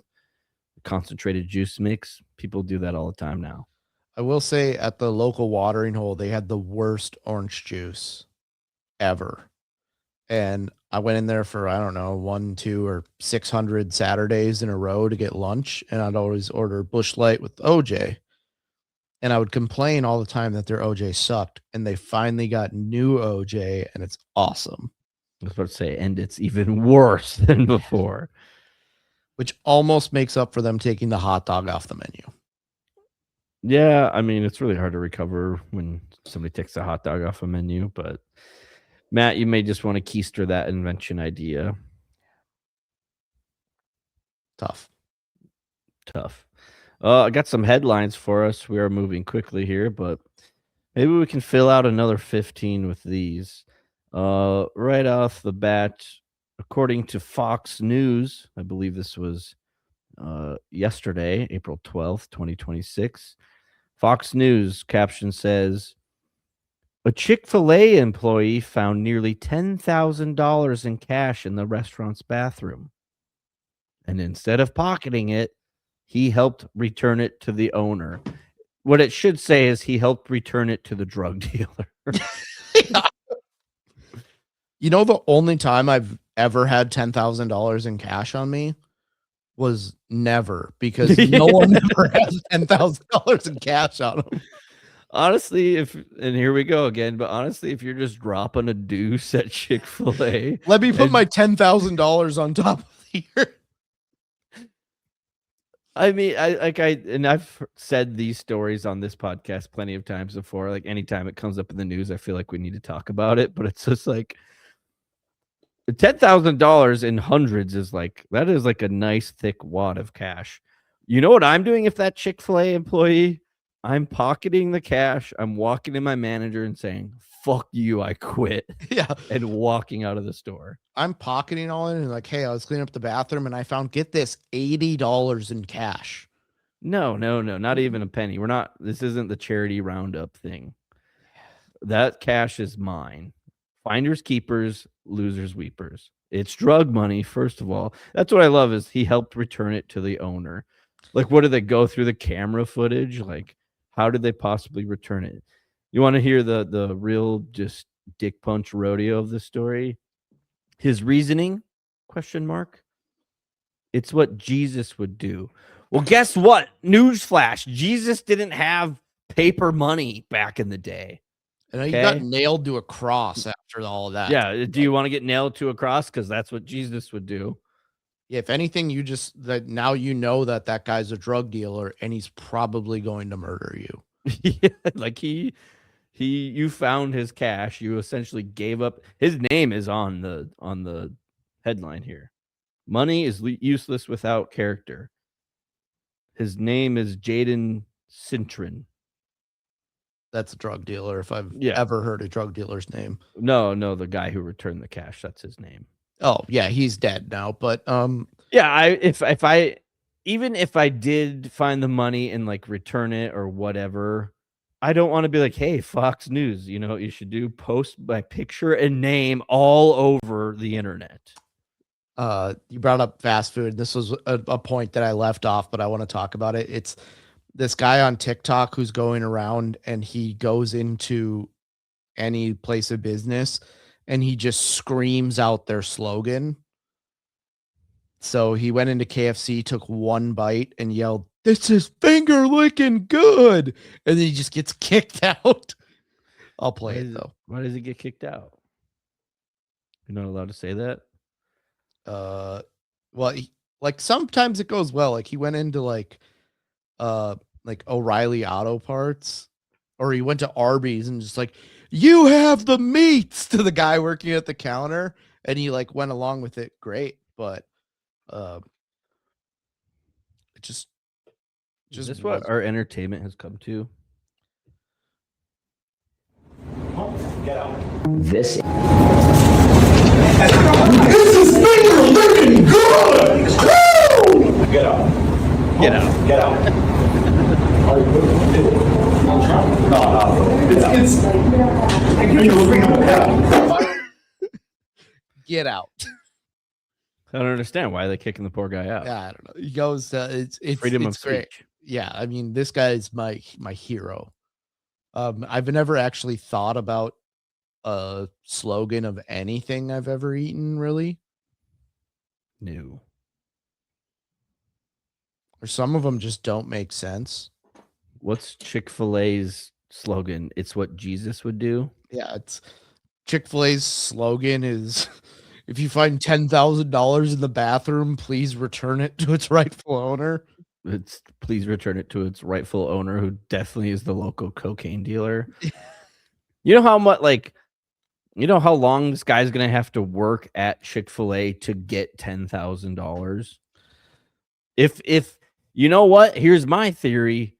concentrated juice mix. People do that all the time now. I will say, at the local watering hole, they had the worst orange juice ever. And I went in there for, I don't know, 1, 2, or 600 Saturdays in a row to get lunch, and I'd always order Busch Light with OJ. And I would complain all the time that their OJ sucked, and they finally got new OJ, and it's awesome. I was about to say, and it's even worse than before. Which almost makes up for them taking the hot dog off the menu. Yeah, I mean, it's really hard to recover when somebody takes a hot dog off a menu, but Matt, you may just want to keister that invention idea. Tough. I got some headlines for us. We are moving quickly here, but maybe we can fill out another 15 with these. Right off the bat, according to Fox News, I believe this was yesterday, April 12th, 2026. Fox News caption says, a Chick-fil-A employee found nearly $10,000 in cash in the restaurant's bathroom. And instead of pocketing it, he helped return it to the owner. What it should say is he helped return it to the drug dealer. You know, the only time I've ever had $10,000 in cash on me was never, because no one ever has $10,000 in cash on them. Honestly, and here we go again, but honestly, if you're just dropping a deuce at Chick-fil-A, let me put my $10,000 on top of here. I mean, I've said these stories on this podcast plenty of times before. Like anytime it comes up in the news, I feel like we need to talk about it. But it's just like $10,000 in hundreds is like, that is like a nice thick wad of cash. You know what I'm doing if that Chick-fil-A employee? I'm pocketing the cash. I'm walking to my manager and saying, fuck you, I quit. Yeah. And walking out of the store. I'm pocketing all in and like, hey, I was cleaning up the bathroom and I found, get this, $80 in cash. No, not even a penny. This isn't the charity roundup thing. That cash is mine. Finders keepers, losers weepers. It's drug money, first of all. That's what I love is he helped return it to the owner. Like, what did they go through the camera footage? Like, how did they possibly return it? You want to hear the real just dick punch rodeo of the story? His reasoning? ? It's what Jesus would do. Well, guess what? Newsflash. Jesus didn't have paper money back in the day. And he got nailed to a cross after all of that. Yeah. Do you want to get nailed to a cross? Because that's what Jesus would do. Yeah, if anything, now you know that guy's a drug dealer and he's probably going to murder you. Yeah, like you found his cash. You essentially gave up. His name is on the headline here. Money is useless without character. His name is Jaden Cintron. That's a drug dealer. If I've ever heard a drug dealer's name. No, the guy who returned the cash. That's his name. Oh yeah, he's dead now. But yeah, if I did find the money and like return it or whatever, I don't want to be like, hey, Fox News, you know what you should do? Post my picture and name all over the internet. You brought up fast food. This was a point that I left off, but I want to talk about it. It's this guy on TikTok who's going around and he goes into any place of business and he just screams out their slogan. So he went into KFC, took one bite and yelled, "This is finger licking good." And then he just gets kicked out. I'll play it though. Why does he get kicked out? You're not allowed to say that? Well, like sometimes it goes well. Like he went into like O'Reilly Auto Parts, or he went to Arby's and just like, "You have the meats," to the guy working at the counter, and he like went along with it. Great, but it just is this what our entertainment has come to? Get out. This is finger licking good. Get out. Get out. Get out. Get out. I don't understand why they're kicking the poor guy out. Yeah, I don't know. He goes, it's freedom of great. speech. Yeah, I mean, this guy's my hero. I've never actually thought about a slogan of anything I've ever eaten, really. New. Or some of them just don't make sense. What's Chick-fil-A's slogan? It's what Jesus would do. Yeah, it's Chick-fil-A's slogan is if you find $10,000 in the bathroom, please return it to its rightful owner. It's please return it to its rightful owner, who definitely is the local cocaine dealer. You know how much, like, you know how long this guy's gonna have to work at Chick-fil-A to get $10,000? If you know what? Here's my theory.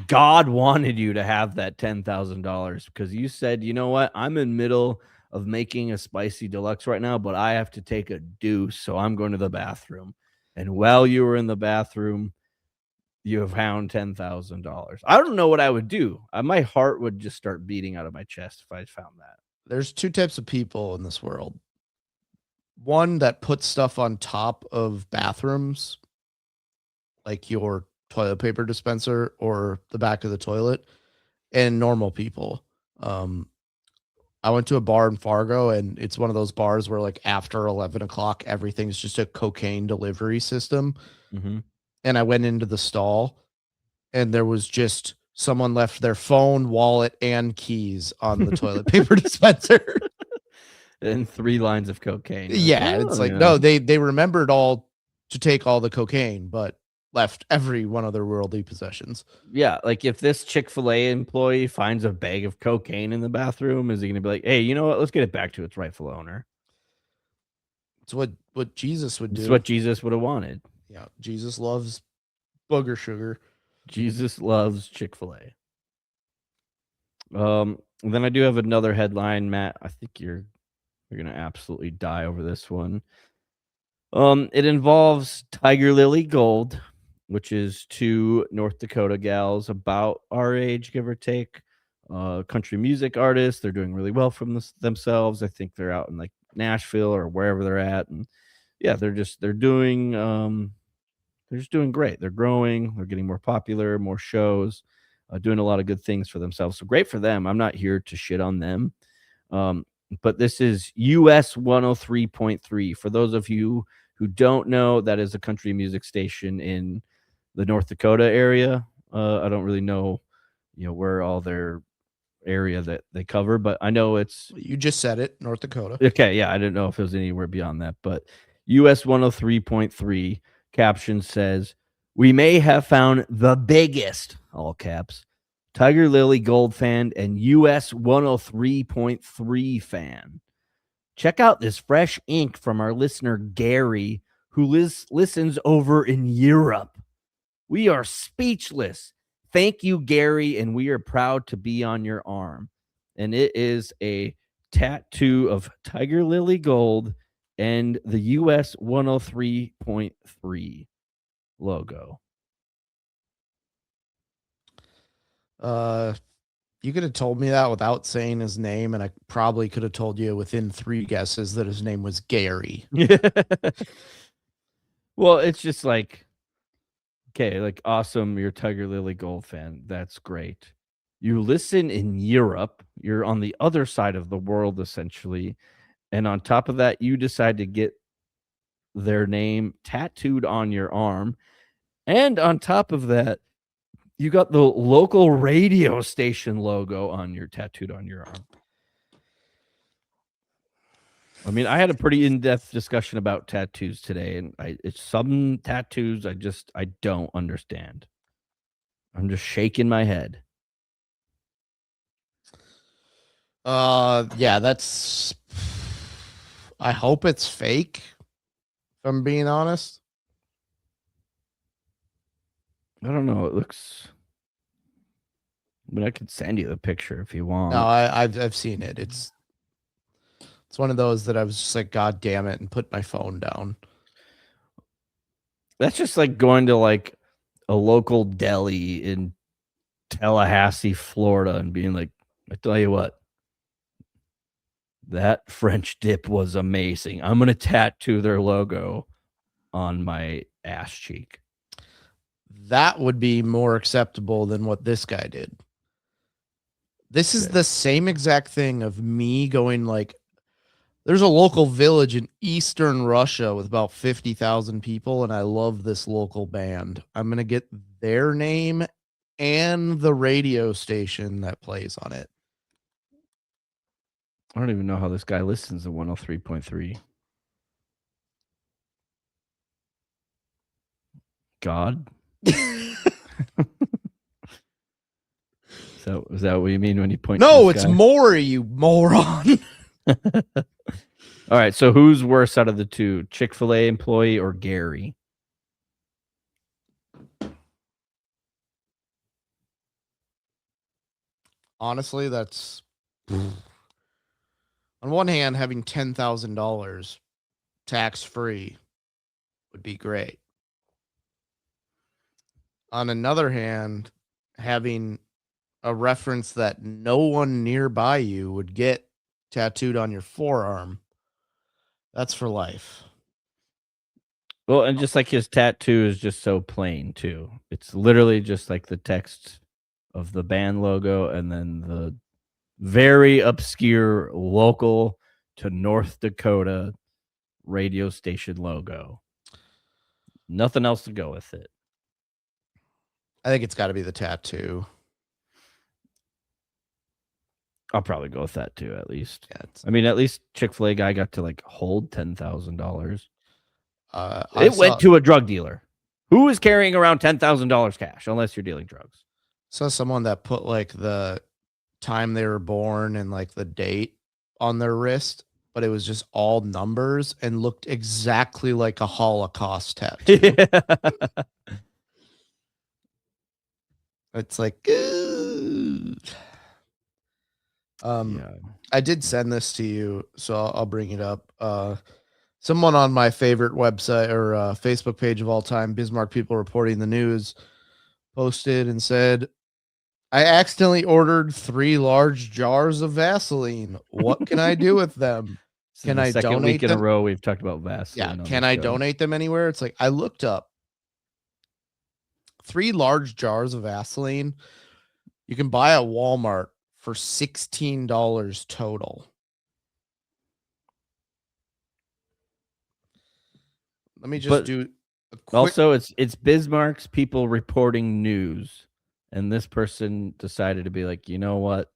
God wanted you to have that $10,000 because you said, you know what? I'm in middle of making a spicy deluxe right now, but I have to take a deuce, so I'm going to the bathroom. And while you were in the bathroom, you have found $10,000. I don't know what I would do. My heart would just start beating out of my chest if I found that. There's two types of people in this world. One that puts stuff on top of bathrooms, like your toilet paper dispenser or the back of the toilet, and normal people. I went to a bar in Fargo, and it's one of those bars where, like, after 11 o'clock, everything's just a cocaine delivery system. Mm-hmm. And I went into the stall, and there was just someone left their phone, wallet, and keys on the toilet paper dispenser. And 3 lines of cocaine. Yeah, it's like, no, they remembered all to take all the cocaine, but left every one of their worldly possessions. Yeah, like if this Chick-fil-A employee finds a bag of cocaine in the bathroom, is he gonna be like, hey, you know what? Let's get it back to its rightful owner. It's what Jesus would do. It's what Jesus would have wanted. Yeah, Jesus loves booger sugar. Jesus loves Chick-fil-A. Then I do have another headline, Matt. I think you're gonna absolutely die over this one. It involves Tiger Lily Gold, which is 2 North Dakota gals about our age, give or take. Country music artists. They're doing really well from themselves. I think they're out in like Nashville or wherever they're at, and yeah, they're doing great. They're growing. They're getting more popular, more shows, doing a lot of good things for themselves. So great for them. I'm not here to shit on them. But this is US 103.3. For those of you who don't know, that is a country music station in the North Dakota area. I don't really know, where all their area that they cover, but I know it's. You just said it, North Dakota. Okay, yeah, I didn't know if it was anywhere beyond that, but US 103.3 caption says, "We may have found the biggest," all caps, Tiger Lily Gold fan and US 103.3 fan. Check out this fresh ink from our listener Gary, who listens over in Europe. We are speechless. Thank you, Gary, and we are proud to be on your arm. And it is a tattoo of Tiger Lily Gold and the US 103.3 logo. You could have told me that without saying his name, and I probably could have told you within 3 guesses that his name was Gary. Well, it's just like, okay, like, awesome, you're a Tiger Lily Gold fan. That's great. You listen in Europe. You're on the other side of the world, essentially. And on top of that, you decide to get their name tattooed on your arm. And on top of that, you got the local radio station logo tattooed on your arm. I mean, I had a pretty in-depth discussion about tattoos today, and it's some tattoos I don't understand. I'm just shaking my head. Yeah, that's. I hope it's fake, if I'm being honest. I don't know. It looks. I mean, I could send you the picture if you want. No, I've seen it. It's one of those that I was just like, God damn it, and put my phone down. That's just like going to like a local deli in Tallahassee, Florida, and being like, I tell you what, that French dip was amazing. I'm going to tattoo their logo on my ass cheek. That would be more acceptable than what this guy did. This is the same exact thing of me going like, there's a local village in eastern Russia with about 50,000 people, and I love this local band. I'm going to get their name and the radio station that plays on it. I don't even know how this guy listens to 103.3. God? So is that what you mean when you point? No, to it's this guy? more, you moron. All right. So who's worse out of the two, Chick-fil-A employee or Gary? Honestly, that's on one hand, having $10,000 tax free would be great. On another hand, having a reference that no one nearby you would get tattooed on your forearm, that's for life. Well, and just like his tattoo is just so plain too. It's literally just like the text of the band logo and then the very obscure local to North Dakota radio station logo. Nothing else to go with it. I think it's got to be the tattoo. I'll probably go with that too, at least. Yeah, I mean, at least Chick-fil-A guy got to like hold $10,000. It went to a drug dealer. Who is carrying around $10,000 cash unless you're dealing drugs? Saw someone that put like the time they were born and like the date on their wrist, but it was just all numbers and looked exactly like a Holocaust tattoo. It's like, I did send this to you, so I'll bring it up. Someone on my favorite website or Facebook page of all time, Bismarck People Reporting the News, posted and said, I accidentally ordered 3 large jars of Vaseline. What can I do with them? Can I second donate week in them? a row we've talked about Vaseline. Yeah, can I donate them anywhere? It's like I looked up 3 large jars of Vaseline. You can buy at Walmart for $16 total. Let me just do a quick. Also, it's Bismarck's People Reporting News, and this person decided to be like, you know what?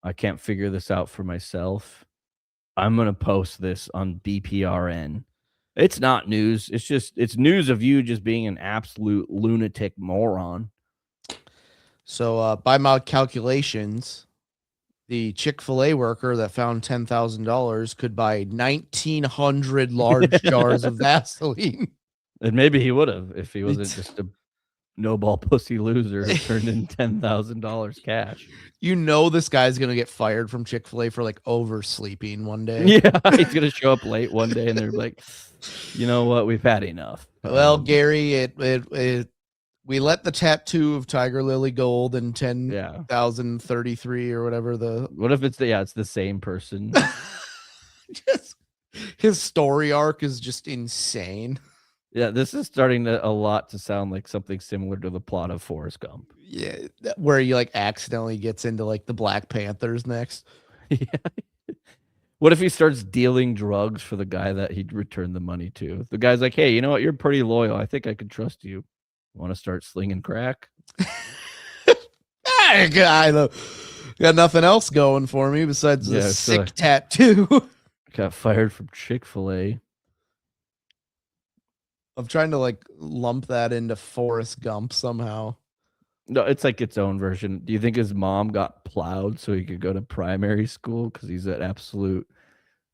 I can't figure this out for myself. I'm gonna post this on BPRN. It's not news. It's news of you just being an absolute lunatic moron. So by my calculations, the Chick-fil-A worker that found $10,000 could buy 1,900 large jars of Vaseline. And maybe he would have if he wasn't just a no-ball pussy loser who turned in $10,000 cash. You know this guy's going to get fired from Chick-fil-A for like oversleeping one day. Yeah, he's going to show up late one day and they're like, you know what? We've had enough. Well, Gary, we let the tattoo of Tiger Lily Gold and 10,033 or whatever what if it's the same person? Just, his story arc is just insane. Yeah, this is starting to a lot to sound like something similar to the plot of Forrest Gump. Yeah, where he like accidentally gets into like the Black Panthers next. Yeah. What if he starts dealing drugs for the guy that he'd returned the money to? The guy's like, hey, you know what? You're pretty loyal. I think I could trust you. Want to start slinging crack? I got nothing else going for me besides the sick tattoo. Got fired from Chick-fil-A. I'm trying to like lump that into Forrest Gump somehow. No, it's like its own version. Do you think his mom got plowed so he could go to primary school because he's an absolute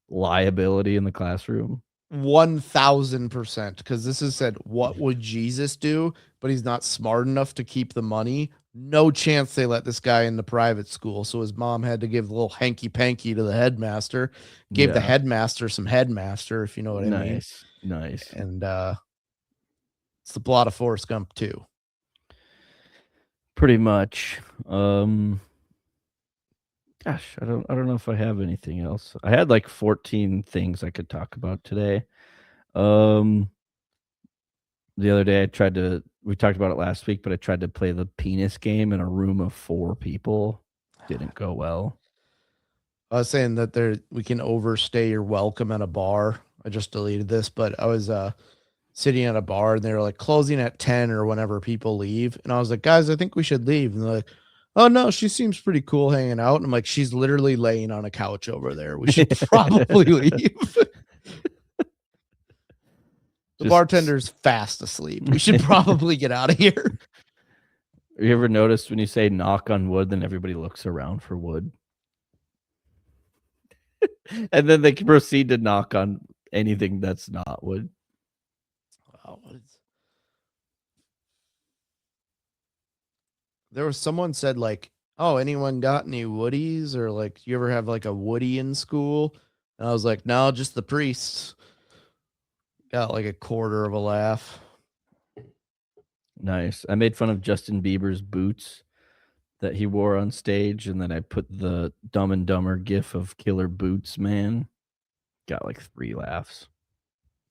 liability in the classroom? 1,000%. Because this is said, what would Jesus do? But he's not smart enough to keep the money. No chance they let this guy into private school. So his mom had to give a little hanky panky to the headmaster. Gave the headmaster some headmaster, if you know what I mean. Nice. And it's the plot of Forrest Gump too. Pretty much. Gosh, I don't know if I have anything else. I had like 14 things I could talk about today. The other day we talked about it last week, but I tried to play the penis game in a room of 4 people. didn't go well. I was saying that we can overstay your welcome at a bar. I just deleted this, but I was sitting at a bar and they were like closing at 10 or whenever people leave. And I was like, guys, I think we should leave. And they're like, oh no, she seems pretty cool hanging out. And I'm like, she's literally laying on a couch over there. We should probably leave. The bartender's fast asleep. We should probably get out of here. You ever noticed when you say knock on wood, then everybody looks around for wood? And then they can proceed to knock on anything that's not wood. Wow, there was someone said like, oh, anyone got any woodies? Or like, you ever have like a woody in school? And I was like, no, just the priests. Got like a quarter of a laugh. Nice. I made fun of Justin Bieber's boots that he wore on stage, and then I put the Dumb and Dumber gif of Killer Boots Man. Got like 3 laughs.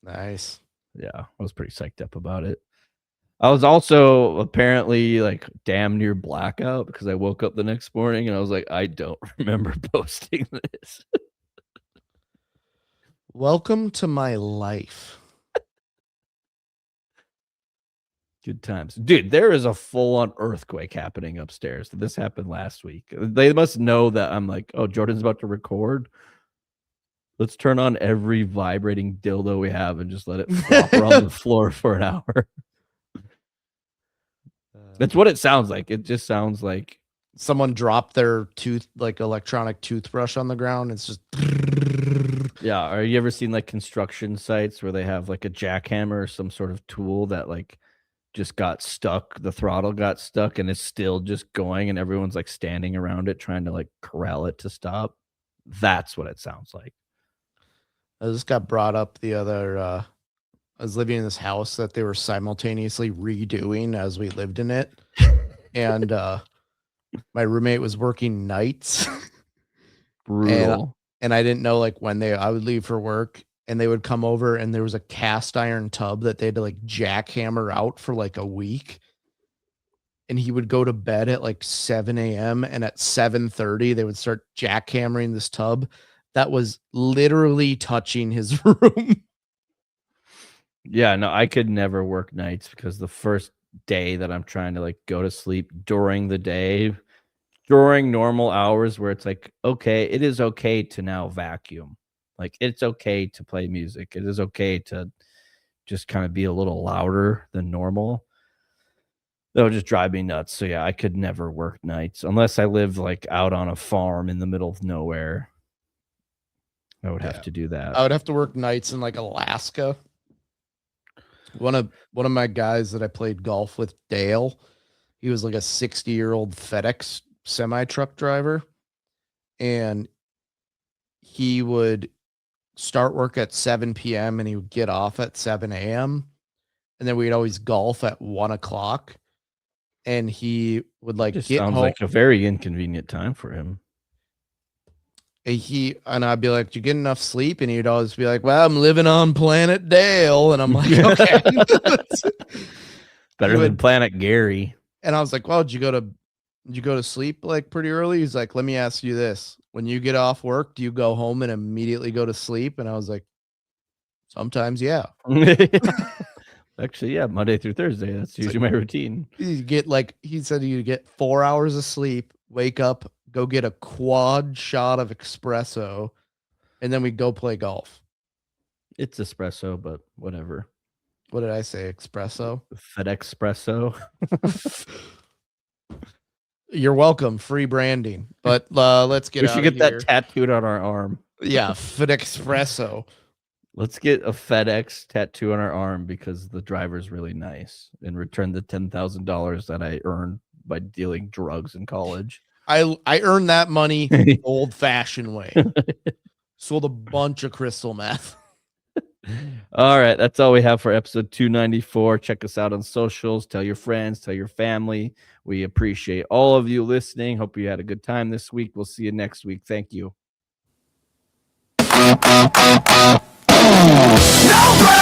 Nice. Yeah, I was pretty psyched up about it. I was also apparently like damn near blackout because I woke up the next morning and I was like, I don't remember posting this. Welcome to my life. Good times. Dude, there is a full-on earthquake happening upstairs. This happened last week. They must know that I'm like, oh, Jordan's about to record. Let's turn on every vibrating dildo we have and just let it flop around the floor for an hour. That's what it sounds like. It just sounds like someone dropped their electronic toothbrush on the ground. It's just. Yeah. Are you ever seen like construction sites where they have like a jackhammer or some sort of tool that like just got stuck, the throttle got stuck and it's still just going and everyone's like standing around it trying to like corral it to stop? That's what it sounds like. I just got brought up the other I was living in this house that they were simultaneously redoing as we lived in it. And my roommate was working nights. Brutal. And I didn't know like when I would leave for work and they would come over and there was a cast iron tub that they had to like jackhammer out for like a week. And he would go to bed at like 7 a.m. and at 7:30 they would start jackhammering this tub that was literally touching his room. Yeah, no, I could never work nights because the first day that I'm trying to like go to sleep during the day, during normal hours where it's like, okay, it is okay to now vacuum. Like it's okay to play music. It is okay to just kind of be a little louder than normal. That would just drive me nuts. So yeah, I could never work nights unless I lived like out on a farm in the middle of nowhere. I would have to do that. I would have to work nights in like Alaska. One of my guys that I played golf with, Dale, he was like a 60-year-old FedEx semi-truck driver. And he would start work at 7 p.m. and he would get off at 7 a.m. And then we'd always golf at 1 o'clock. And he would like Just get sounds home. like a very inconvenient time for him. And I'd be like, "Did you get enough sleep?" And he'd always be like, "Well, I'm living on Planet Dale." And I'm like, "Okay." Better than Planet Gary. And I was like, "Well, did you go to sleep like pretty early?" He's like, "Let me ask you this. When you get off work, do you go home and immediately go to sleep?" And I was like, "Sometimes, yeah." Actually, yeah, Monday through Thursday. That's usually my routine. You get he said you get 4 hours of sleep, wake up, go get a quad shot of espresso, and then we go play golf. It's espresso, but whatever. What did I say? Espresso? FedEx espresso. You're welcome. Free branding. But let's get. We should get that tattooed on our arm. Yeah, FedEx espresso. Let's get a FedEx tattoo on our arm because the driver's really nice and return the $10,000 that I earned by dealing drugs in college. I earned that money the old-fashioned way. Sold a bunch of crystal meth. All right, that's all we have for episode 294. Check us out on socials. Tell your friends, tell your family. We appreciate all of you listening. Hope you had a good time this week. We'll see you next week. Thank you. No